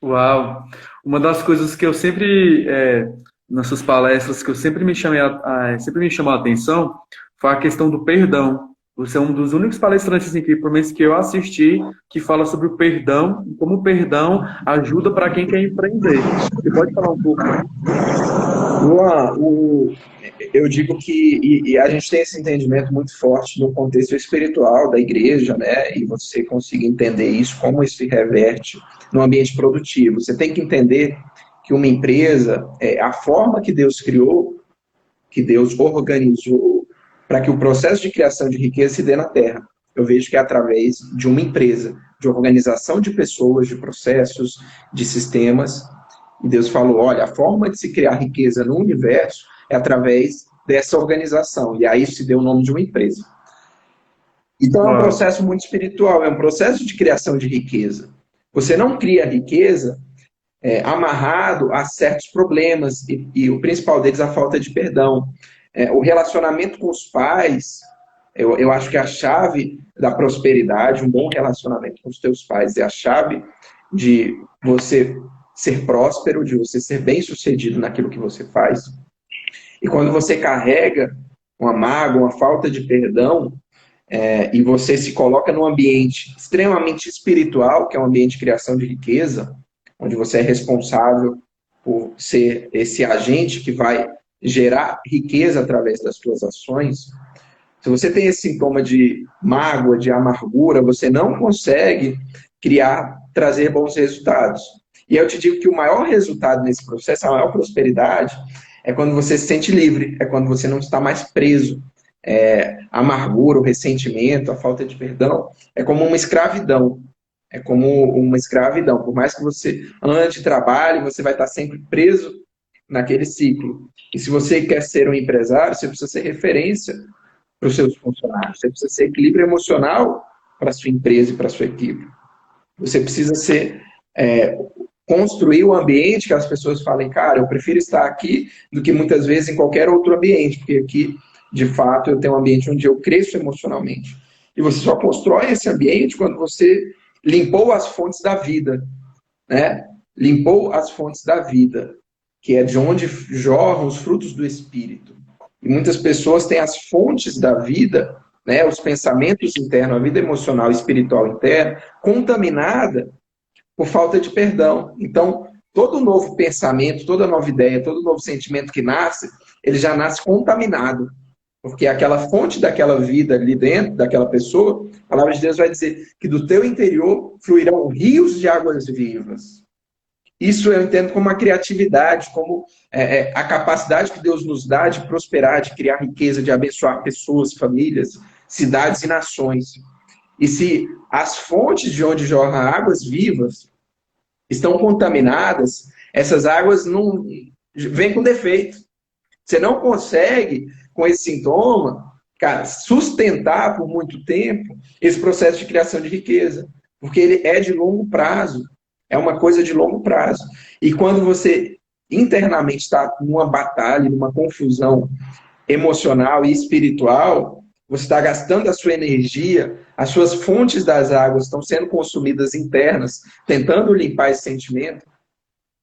S1: Uau! Uma das coisas que eu sempre, nessas palestras, que eu sempre sempre me chamou a atenção, foi a questão do perdão. Você é um dos únicos palestrantes aqui, pelo menos que eu assisti, que fala sobre o perdão, e como o perdão ajuda para quem quer empreender. Você pode falar um pouco?
S2: Luan, eu digo que e a gente tem esse entendimento muito forte no contexto espiritual da igreja, né? E você conseguir entender isso, como isso se reverte no ambiente produtivo. Você tem que entender que uma empresa, a forma que Deus criou, que Deus organizou para que o processo de criação de riqueza se dê na Terra. Eu vejo que é através de uma empresa, de organização de pessoas, de processos, de sistemas. E Deus falou, olha, a forma de se criar riqueza no universo é através dessa organização. E aí se deu o nome de uma empresa. Então é um
S1: Uau.
S2: processo muito espiritual, é um processo de criação de riqueza. Você não cria riqueza amarrado a certos problemas, e o principal deles a falta de perdão. O relacionamento com os pais, eu acho que a chave da prosperidade, um bom relacionamento com os teus pais, é a chave de você ser próspero, de você ser bem-sucedido naquilo que você faz. E quando você carrega uma mágoa, uma falta de perdão, e você se coloca num ambiente extremamente espiritual, que é um ambiente de criação de riqueza, onde você é responsável por ser esse agente que vai gerar riqueza através das suas ações. Se você tem esse sintoma de mágoa, de amargura, você não consegue trazer bons resultados. E eu te digo que o maior resultado nesse processo, a maior prosperidade, é quando você se sente livre, é quando você não está mais preso. A amargura, o ressentimento, a falta de perdão, é como uma escravidão. É como uma escravidão. Por mais que você ande, trabalhe, você vai estar sempre preso naquele ciclo. E se você quer ser um empresário, você precisa ser referência para os seus funcionários. Você precisa ser equilíbrio emocional para a sua empresa e para a sua equipe. Você precisa construir um ambiente que as pessoas falem, cara, eu prefiro estar aqui do que muitas vezes em qualquer outro ambiente, porque aqui, de fato, eu tenho um ambiente onde eu cresço emocionalmente. E você só constrói esse ambiente quando você limpou as fontes da vida, né? Limpou as fontes da vida, que é de onde jorram os frutos do Espírito. E muitas pessoas têm as fontes da vida, né? Os pensamentos internos, a vida emocional e espiritual interna, contaminada por falta de perdão. Então, todo novo pensamento, toda nova ideia, todo novo sentimento que nasce, ele já nasce contaminado. Porque aquela fonte daquela vida ali dentro, daquela pessoa, a palavra de Deus vai dizer que do teu interior fluirão rios de águas vivas. Isso eu entendo como uma criatividade, como a capacidade que Deus nos dá de prosperar, de criar riqueza, de abençoar pessoas, famílias, cidades e nações. E se as fontes de onde jorram águas vivas estão contaminadas, essas águas não vêm com defeito. Você não consegue, com esse sintoma, cara, sustentar por muito tempo esse processo de criação de riqueza. Porque ele é de longo prazo. É uma coisa de longo prazo. E quando você internamente está numa batalha, numa confusão emocional e espiritual, você está gastando a sua energia, as suas fontes das águas estão sendo consumidas internas, tentando limpar esse sentimento,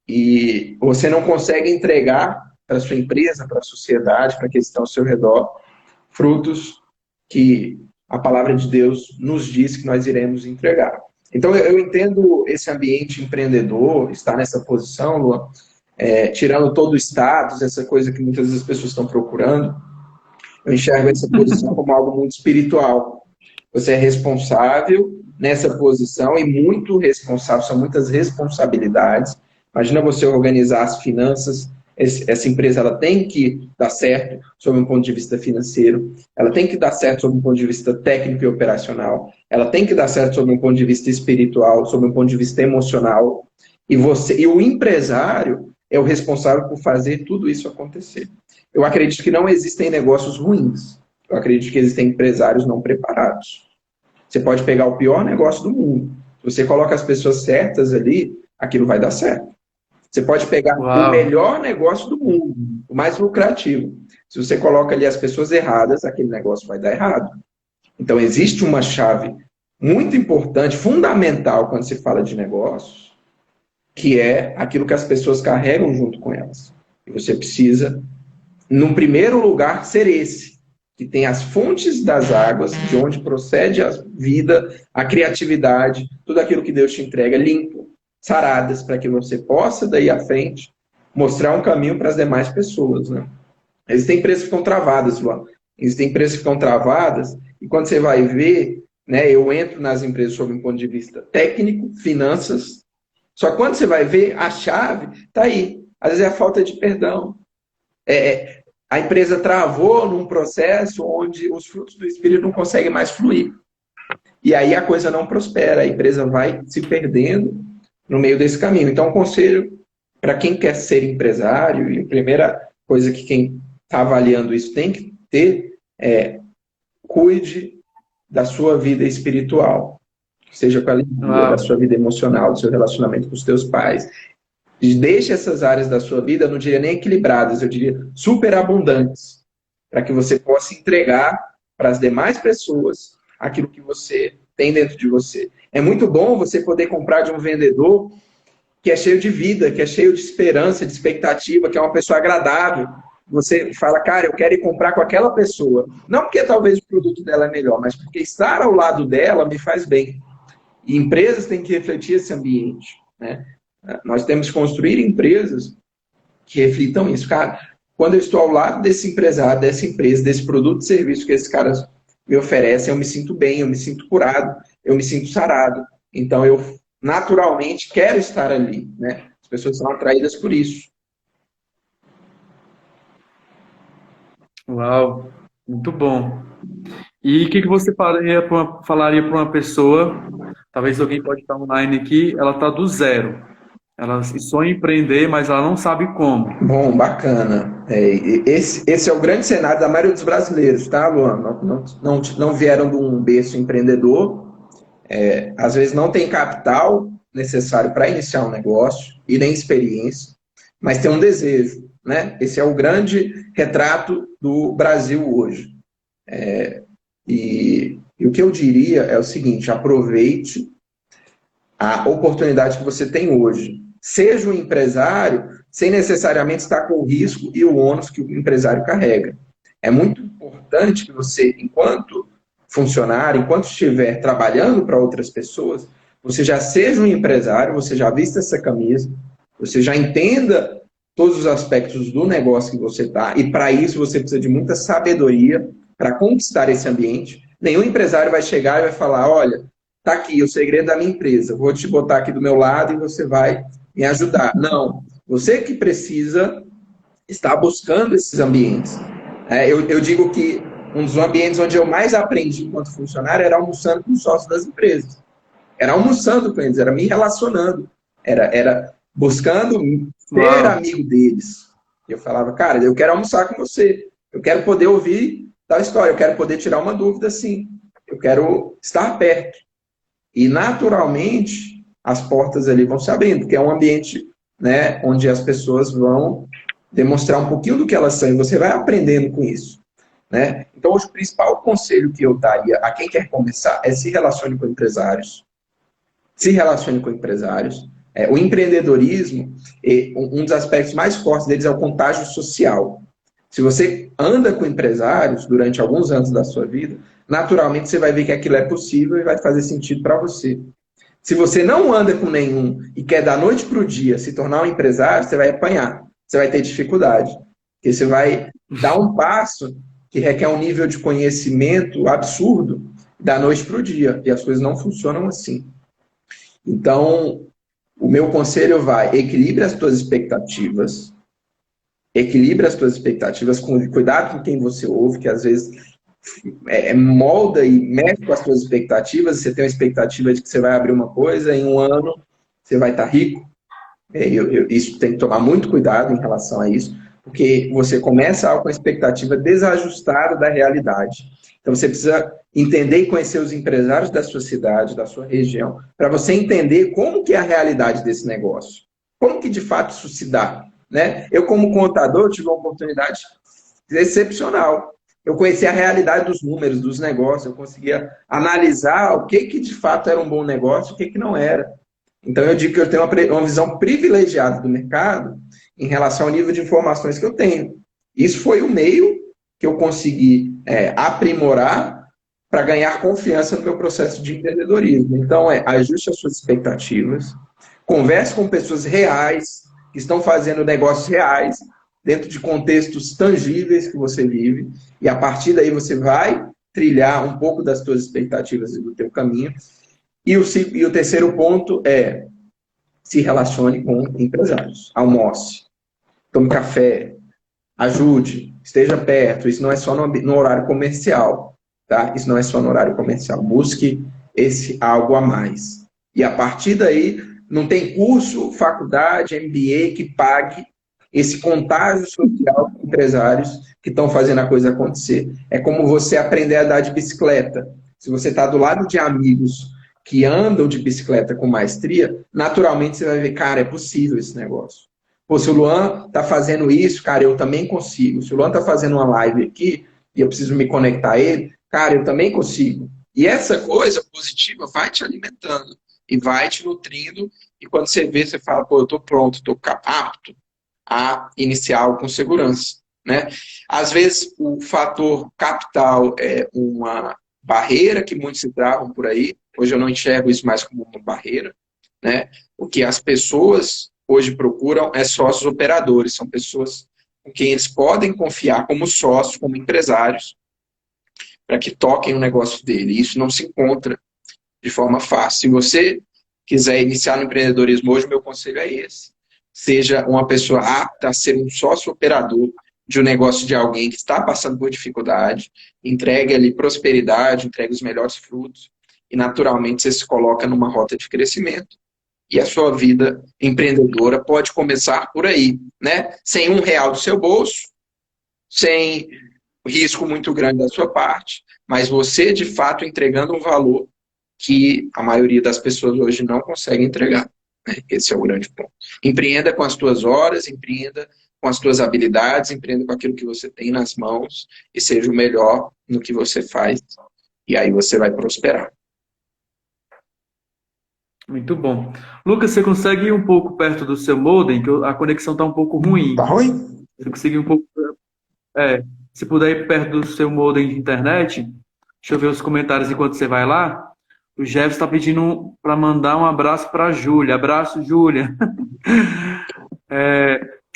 S2: e você não consegue entregar para a sua empresa, para a sociedade, para aqueles que estão ao seu redor, frutos que a palavra de Deus nos diz que nós iremos entregar. Então, eu entendo esse ambiente empreendedor, estar nessa posição, Luan, tirando todo o status, essa coisa que muitas vezes as pessoas estão procurando, eu enxergo essa posição como algo muito espiritual. Você é responsável nessa posição e muito responsável, são muitas responsabilidades. Imagina você organizar as finanças, essa empresa ela tem que dar certo sob um ponto de vista financeiro, ela tem que dar certo sob um ponto de vista técnico e operacional, ela tem que dar certo sob um ponto de vista espiritual, sob um ponto de vista emocional, e o empresário é o responsável por fazer tudo isso acontecer. Eu acredito que não existem negócios ruins, eu acredito que existem empresários não preparados. Você pode pegar o pior negócio do mundo, se você coloca as pessoas certas ali, aquilo vai dar certo. Você pode pegar o melhor negócio do mundo, o mais lucrativo. Se você coloca ali as pessoas erradas, aquele negócio vai dar errado. Então, existe uma chave muito importante, fundamental, quando se fala de negócios, que é aquilo que as pessoas carregam junto com elas. E você precisa, no primeiro lugar, ser esse, que tem as fontes das águas, de onde procede a vida, a criatividade, tudo aquilo que Deus te entrega limpo, saradas, para que você possa, daí à frente, mostrar um caminho para as demais pessoas, né? Existem empresas que ficam travadas, Luan. Existem empresas que ficam travadas, e quando você vai ver, né, eu entro nas empresas sob um ponto de vista técnico, finanças, só que quando você vai ver, a chave está aí. Às vezes é a falta de perdão. A empresa travou num processo onde os frutos do espírito não conseguem mais fluir. E aí a coisa não prospera, a empresa vai se perdendo no meio desse caminho. Então, um conselho para quem quer ser empresário, e a primeira coisa que quem está avaliando isso tem que ter é: cuide da sua vida espiritual, seja com a alegria, da sua vida emocional, do seu relacionamento com os teus pais. Deixe essas áreas da sua vida, eu não diria nem equilibradas, eu diria superabundantes, para que você possa entregar para as demais pessoas aquilo que você tem dentro de você. É muito bom você poder comprar de um vendedor que é cheio de vida, que é cheio de esperança, de expectativa, que é uma pessoa agradável. Você fala, cara, eu quero ir comprar com aquela pessoa. Não porque talvez o produto dela é melhor, mas porque estar ao lado dela me faz bem. E empresas têm que refletir esse ambiente, né? Nós temos que construir empresas que reflitam isso. Cara, quando eu estou ao lado desse empresário, dessa empresa, desse produto e serviço que esses caras me oferecem, eu me sinto bem, eu me sinto curado, eu me sinto sarado. Então, eu naturalmente quero estar ali, né? As pessoas são atraídas por isso.
S1: Uau, muito bom. E o que você falaria para uma pessoa, talvez alguém pode estar online aqui, ela está do zero. Ela sonha em empreender, mas ela não sabe como.
S2: Bom, bacana. Esse é o grande cenário da maioria dos brasileiros, tá, Luan? Não vieram de um berço empreendedor, às vezes não tem capital necessário para iniciar um negócio e nem experiência, mas tem um desejo, né? Esse é o grande retrato do Brasil hoje. E o que eu diria é o seguinte: aproveite a oportunidade que você tem hoje. Seja um empresário sem necessariamente estar com o risco e o ônus que o empresário carrega. É muito importante que você, enquanto funcionário, enquanto estiver trabalhando para outras pessoas, você já seja um empresário, você já vista essa camisa, você já entenda todos os aspectos do negócio que você está, e para isso você precisa de muita sabedoria para conquistar esse ambiente. Nenhum empresário vai chegar e vai falar, olha, está aqui o segredo da minha empresa, vou te botar aqui do meu lado e você vai me ajudar. Não, você que precisa estar buscando esses ambientes. Eu digo que um dos ambientes onde eu mais aprendi enquanto funcionário era almoçando com os sócios das empresas. Era almoçando com eles, era me relacionando, era buscando ser amigo deles. Eu falava, cara, eu quero almoçar com você, eu quero poder ouvir tal história, eu quero poder tirar uma dúvida assim, eu quero estar perto. E, naturalmente, as portas ali vão se abrindo, porque é um ambiente, né, onde as pessoas vão demonstrar um pouquinho do que elas são, e você vai aprendendo com isso, né? Então, o principal conselho que eu daria a quem quer começar é se relacione com empresários. Se relacione com empresários. O empreendedorismo, um dos aspectos mais fortes deles é o contágio social. Se você anda com empresários durante alguns anos da sua vida, naturalmente você vai ver que aquilo é possível e vai fazer sentido para você. Se você não anda com nenhum e quer da noite para o dia se tornar um empresário, você vai apanhar, você vai ter dificuldade. Porque você vai dar um passo que requer um nível de conhecimento absurdo da noite para o dia. E as coisas não funcionam assim. Então, o meu conselho vai: equilibre as tuas expectativas. Equilibre as tuas expectativas, com cuidado com quem você ouve, que às vezes molda e mexe com as suas expectativas. Você tem uma expectativa de que você vai abrir uma coisa, em um ano você vai estar rico. Isso tem que tomar muito cuidado em relação a isso, porque você começa com a expectativa desajustada da realidade. Então você precisa entender e conhecer os empresários da sua cidade, da sua região, para você entender como que é a realidade desse negócio. Como que de fato isso se dá, né? Eu, como contador, tive uma oportunidade excepcional. Eu conhecia a realidade dos números, dos negócios, eu conseguia analisar o que de fato era um bom negócio e o que não era. Então eu digo que eu tenho uma visão privilegiada do mercado em relação ao nível de informações que eu tenho. Isso foi o meio que eu consegui aprimorar para ganhar confiança no meu processo de empreendedorismo. Então, ajuste as suas expectativas, converse com pessoas reais, que estão fazendo negócios reais, dentro de contextos tangíveis que você vive, e a partir daí você vai trilhar um pouco das suas expectativas e do teu caminho. E o terceiro ponto é se relacione com empresários. Almoce, tome café, ajude, esteja perto. Isso não é só no horário comercial, tá? Isso não é só no horário comercial. Busque esse algo a mais. E a partir daí, não tem curso, faculdade, MBA que pague esse contágio social com empresários que estão fazendo a coisa acontecer. É como você aprender a andar de bicicleta. Se você está do lado de amigos que andam de bicicleta com maestria, naturalmente você vai ver, cara, é possível esse negócio. Pô, se o Luan está fazendo isso, cara, eu também consigo. Se o Luan está fazendo uma live aqui e eu preciso me conectar a ele, cara, eu também consigo. E essa coisa positiva vai te alimentando e vai te nutrindo. E quando você vê, você fala, pô, eu estou pronto, estou apto a iniciar algo com segurança, né? Às vezes, o fator capital é uma barreira que muitos se travam por aí. Hoje eu não enxergo isso mais como uma barreira, né? O que as pessoas hoje procuram é sócios operadores, são pessoas com quem eles podem confiar como sócios, como empresários, para que toquem o negócio dele. E isso não se encontra de forma fácil. Se você quiser iniciar no empreendedorismo hoje, meu conselho é esse. Seja uma pessoa apta a ser um sócio operador de um negócio de alguém que está passando por dificuldade, entregue ali prosperidade, entregue os melhores frutos, e naturalmente você se coloca numa rota de crescimento. E a sua vida empreendedora pode começar por aí, né? Sem R$ 1 do seu bolso, sem risco muito grande da sua parte, mas você, de fato, entregando um valor que a maioria das pessoas hoje não consegue entregar. Esse é o grande ponto. Empreenda com as tuas horas, empreenda com as tuas habilidades, empreenda com aquilo que você tem nas mãos e seja o melhor no que você faz. E aí você vai prosperar.
S1: Muito bom. Lucas, você consegue ir um pouco perto do seu modem, que a conexão está um pouco ruim.
S2: Tá ruim?
S1: Você consegue ir um pouco... se puder ir perto do seu modem de internet, deixa eu ver os comentários enquanto você vai lá. O Jefferson está pedindo para mandar um abraço para a Júlia. Abraço, Júlia.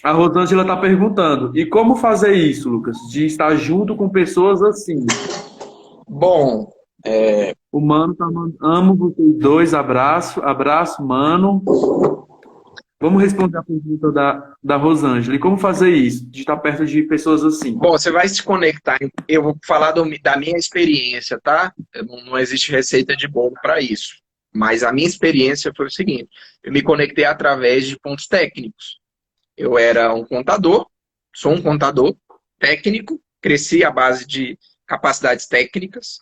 S1: A Rosângela está perguntando, e como fazer isso, Lucas? De estar junto com pessoas assim.
S2: Bom,
S1: O Mano está mandando, amo vocês dois, abraço, abraço, Mano. Vamos responder a pergunta da Rosângela. E como fazer isso? De estar perto de pessoas assim?
S2: Bom, você vai se conectar. Eu vou falar da minha experiência, tá? Não existe receita de bolo para isso. Mas a minha experiência foi o seguinte: eu me conectei através de pontos técnicos. Eu era um contador, sou um contador técnico, cresci à base de capacidades técnicas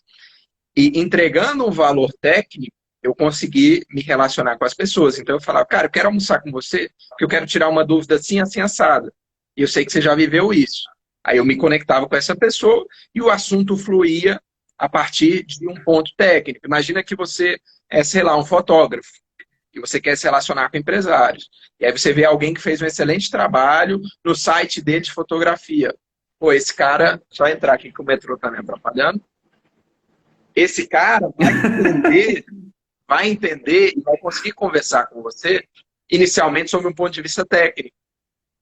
S2: e entregando um valor técnico, eu consegui me relacionar com as pessoas. Então eu falava, cara, eu quero almoçar com você, porque eu quero tirar uma dúvida assim, assim, assada. E eu sei que você já viveu isso. Aí eu me conectava com essa pessoa e o assunto fluía a partir de um ponto técnico. Imagina que você é, sei lá, um fotógrafo e você quer se relacionar com empresários. E aí você vê alguém que fez um excelente trabalho no site dele de fotografia. Pô, esse cara, só entrar aqui que o metrô tá me atrapalhando. Esse cara vai entender e vai conseguir conversar com você inicialmente sobre um ponto de vista técnico.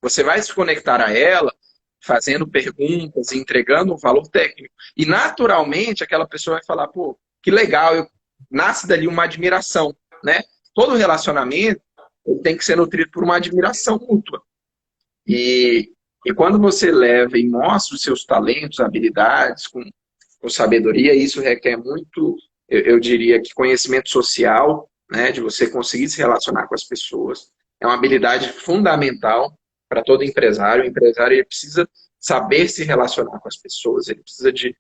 S2: Você vai se conectar a ela fazendo perguntas, entregando um valor técnico. E naturalmente aquela pessoa vai falar, pô, que legal, nasce dali uma admiração, né? Todo relacionamento tem que ser nutrido por uma admiração mútua. E quando você leva e mostra os seus talentos, habilidades, com sabedoria, isso requer muito, eu diria que conhecimento social, né, de você conseguir se relacionar com as pessoas. É uma habilidade fundamental para todo empresário. O empresário ele precisa saber se relacionar com as pessoas, ele precisa de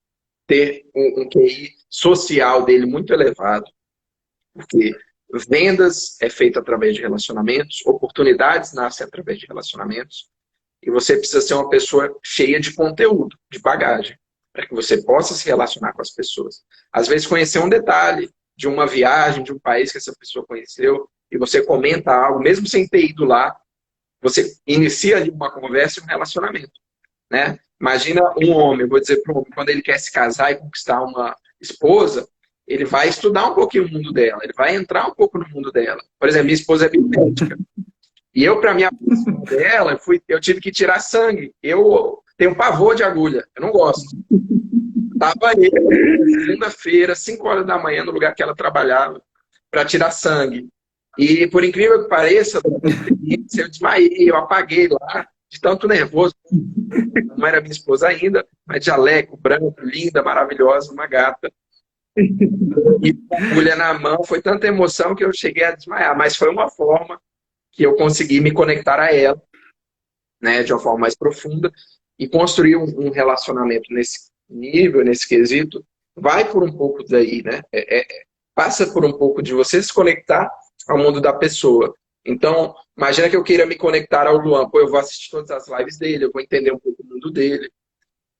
S2: ter um QI social dele muito elevado, porque vendas é feito através de relacionamentos, oportunidades nascem através de relacionamentos, e você precisa ser uma pessoa cheia de conteúdo, de bagagem, para que você possa se relacionar com as pessoas. Às vezes conhecer um detalhe de uma viagem, de um país que essa pessoa conheceu, e você comenta algo, mesmo sem ter ido lá, você inicia ali uma conversa e um relacionamento, né? Imagina um homem, vou dizer para um homem, quando ele quer se casar e conquistar uma esposa, ele vai estudar um pouquinho o mundo dela, ele vai entrar um pouco no mundo dela. Por exemplo, minha esposa é biomédica. E eu, para me aproximar dela, eu tive que tirar sangue. Eu tenho pavor de agulha, eu não gosto. Tava eu, segunda-feira, 5 horas da manhã, no lugar que ela trabalhava, para tirar sangue. E, por incrível que pareça, eu desmaiei, eu apaguei lá, de tanto nervoso. Não era minha esposa ainda, mas jaleco, branco, linda, maravilhosa, uma gata. E com a agulha na mão, foi tanta emoção que eu cheguei a desmaiar. Mas foi uma forma que eu consegui me conectar a ela, né, de uma forma mais profunda, e construir um relacionamento nesse nível, nesse quesito, vai por um pouco daí, né? Passa por um pouco de você se conectar ao mundo da pessoa. Então, imagina que eu queira me conectar ao Luan, pô, eu vou assistir todas as lives dele, eu vou entender um pouco o mundo dele,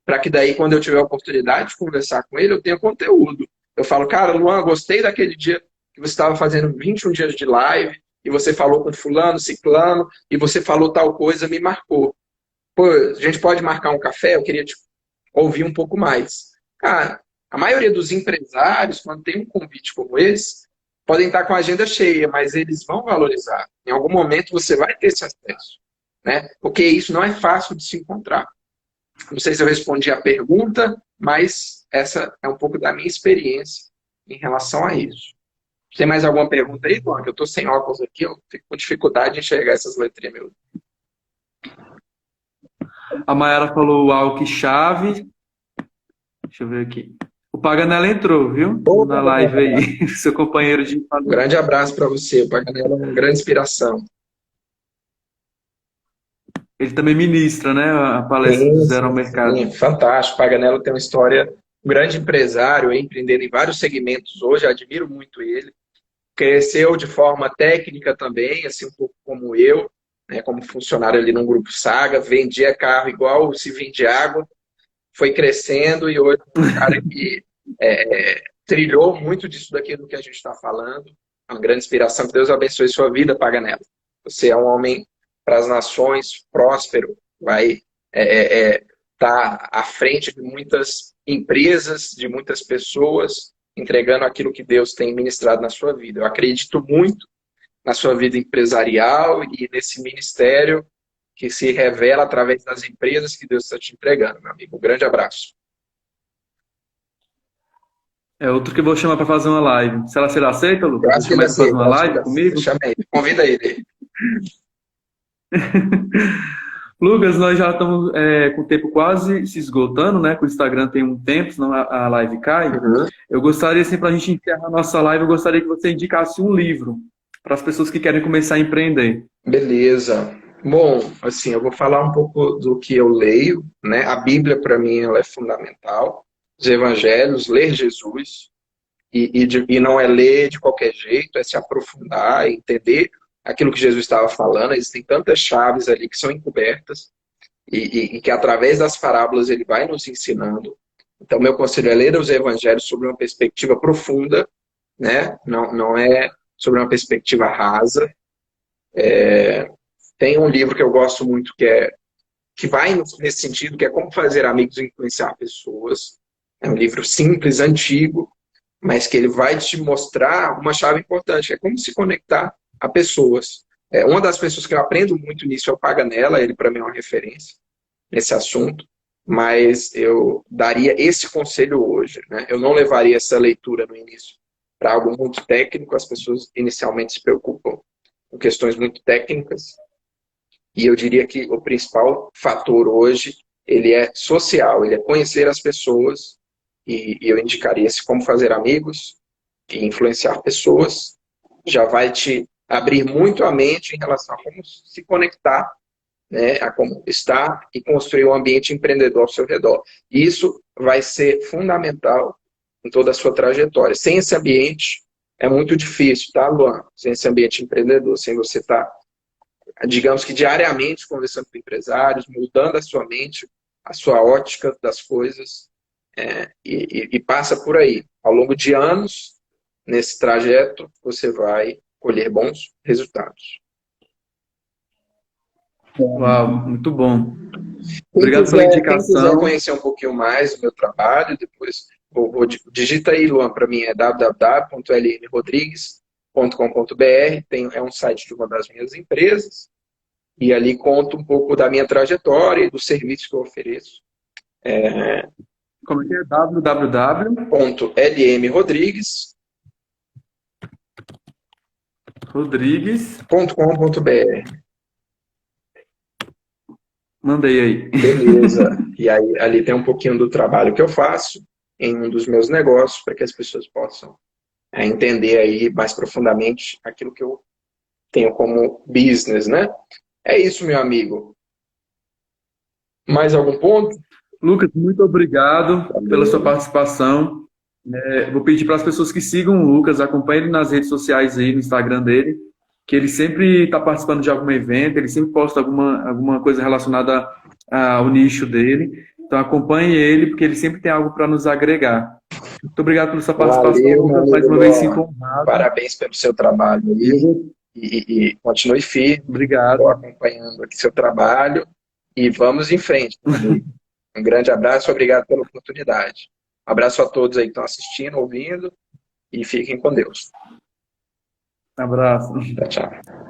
S2: para que daí, quando eu tiver a oportunidade de conversar com ele, eu tenha conteúdo. Eu falo, cara, Luan, gostei daquele dia que você estava fazendo 21 dias de live, e você falou com fulano, ciclano, e você falou tal coisa, me marcou. Pô, a gente pode marcar um café? Eu queria ouvir um pouco mais. Cara, a maioria dos empresários, quando tem um convite como esse, podem estar com a agenda cheia, mas eles vão valorizar. Em algum momento você vai ter esse acesso, né? Porque isso não é fácil de se encontrar. Não sei se eu respondi a pergunta, mas essa é um pouco da minha experiência em relação a isso. Tem mais alguma pergunta aí, Luan? Que eu estou sem óculos aqui, eu fico com dificuldade de enxergar essas letrinhas, meu.
S1: A Mayara falou algo chave. Deixa eu ver aqui. O Paganella entrou, viu? Na live aí. Seu companheiro de.
S2: Um grande abraço para você. O Paganella é uma grande inspiração.
S1: Ele também ministra, né? A palestra do Zero ao Mercado.
S2: Sim, fantástico. O Paganella tem uma história, um grande empresário, empreendendo em vários segmentos hoje. Admiro muito ele. Cresceu de forma técnica também, assim um pouco como eu, né, como funcionário ali no Grupo Saga. Vendia carro igual se vende água. Foi crescendo e hoje é um cara que trilhou muito disso daquilo que a gente está falando. É uma grande inspiração. Que Deus abençoe sua vida, Paganella. Você é um homem para as nações, próspero, vai estar à frente de muitas empresas, de muitas pessoas, entregando aquilo que Deus tem ministrado na sua vida. Eu acredito muito na sua vida empresarial e nesse ministério que se revela através das empresas que Deus está te entregando, meu amigo. Um grande abraço.
S1: É outro que eu vou chamar para fazer uma live. Será que ele aceita, Lu?
S2: Eu acho que ele aceita.
S1: Fazer uma live comigo?
S2: Chama ele, convida ele.
S1: Lucas, nós já estamos com o tempo quase se esgotando, né? Que o Instagram tem um tempo, senão a live cai.
S2: Uhum.
S1: Eu gostaria, assim, para a gente encerrar a nossa live, eu gostaria que você indicasse um livro para as pessoas que querem começar a empreender.
S2: Beleza. Bom, assim, eu vou falar um pouco do que eu leio, né? A Bíblia, para mim, ela é fundamental. Os evangelhos, ler Jesus, e não é ler de qualquer jeito, é se aprofundar, é entender aquilo que Jesus estava falando. Existem tantas chaves ali que são encobertas e que através das parábolas ele vai nos ensinando. Então, meu conselho é ler os evangelhos sobre uma perspectiva profunda, né? Não é sobre uma perspectiva rasa. Tem um livro que eu gosto muito que vai nesse sentido, que é Como Fazer Amigos e Influenciar Pessoas. É um livro simples, antigo, mas que ele vai te mostrar uma chave importante, que é como se conectar a pessoas. Uma das pessoas que eu aprendo muito nisso é o Paganella, ele para mim é uma referência nesse assunto, mas eu daria esse conselho hoje, né? Eu não levaria essa leitura no início para algo muito técnico, as pessoas inicialmente se preocupam com questões muito técnicas, e eu diria que o principal fator hoje, ele é social, ele é conhecer as pessoas, e eu indicaria esse Como Fazer Amigos e Influenciar Pessoas. Já vai te abrir muito a mente em relação a como se conectar, né, a como estar e construir um ambiente empreendedor ao seu redor. E isso vai ser fundamental em toda a sua trajetória. Sem esse ambiente é muito difícil, tá, Luan? Sem esse ambiente empreendedor, sem você estar, digamos que diariamente, conversando com empresários, mudando a sua mente, a sua ótica das coisas, e passa por aí. Ao longo de anos, nesse trajeto, você vai colher bons resultados.
S1: Uau, muito bom. Obrigado pela indicação.
S2: Quem quiser conhecer um pouquinho mais do meu trabalho, depois digita aí, Luan, para mim é www.lmrodrigues.com.br. É um site de uma das minhas empresas. e ali conto um pouco da minha trajetória e dos serviços que eu ofereço.
S1: Como é que é? www.
S2: .lmrodrigues.com.br.
S1: Rodrigues. Mandei aí.
S2: Beleza. E aí, ali tem um pouquinho do trabalho que eu faço em um dos meus negócios, para que as pessoas possam entender aí mais profundamente aquilo que eu tenho como business, né? É isso, meu amigo. Mais algum ponto?
S1: Lucas, muito obrigado pela sua
S2: Valeu.
S1: participação. Vou pedir para as pessoas que sigam o Lucas, acompanhem ele nas redes sociais aí, no Instagram dele, que ele sempre está participando de algum evento, ele sempre posta alguma coisa relacionada ao nicho dele. Então acompanhe ele, porque ele sempre tem algo para nos agregar. Muito obrigado pela sua participação,
S2: Valeu, meu
S1: Lucas. Mais
S2: amigo
S1: uma vez,
S2: Luan.
S1: sinto honrado.
S2: Parabéns pelo seu trabalho
S1: E eu
S2: aí.
S1: vou...
S2: E continue firme. Estou
S1: Obrigado.
S2: acompanhando aqui seu trabalho. E vamos em frente, meu amigo. Um grande abraço, obrigado pela oportunidade. Um abraço a todos aí que estão assistindo, ouvindo, e fiquem com Deus.
S1: Abraço.
S2: Tchau, tchau.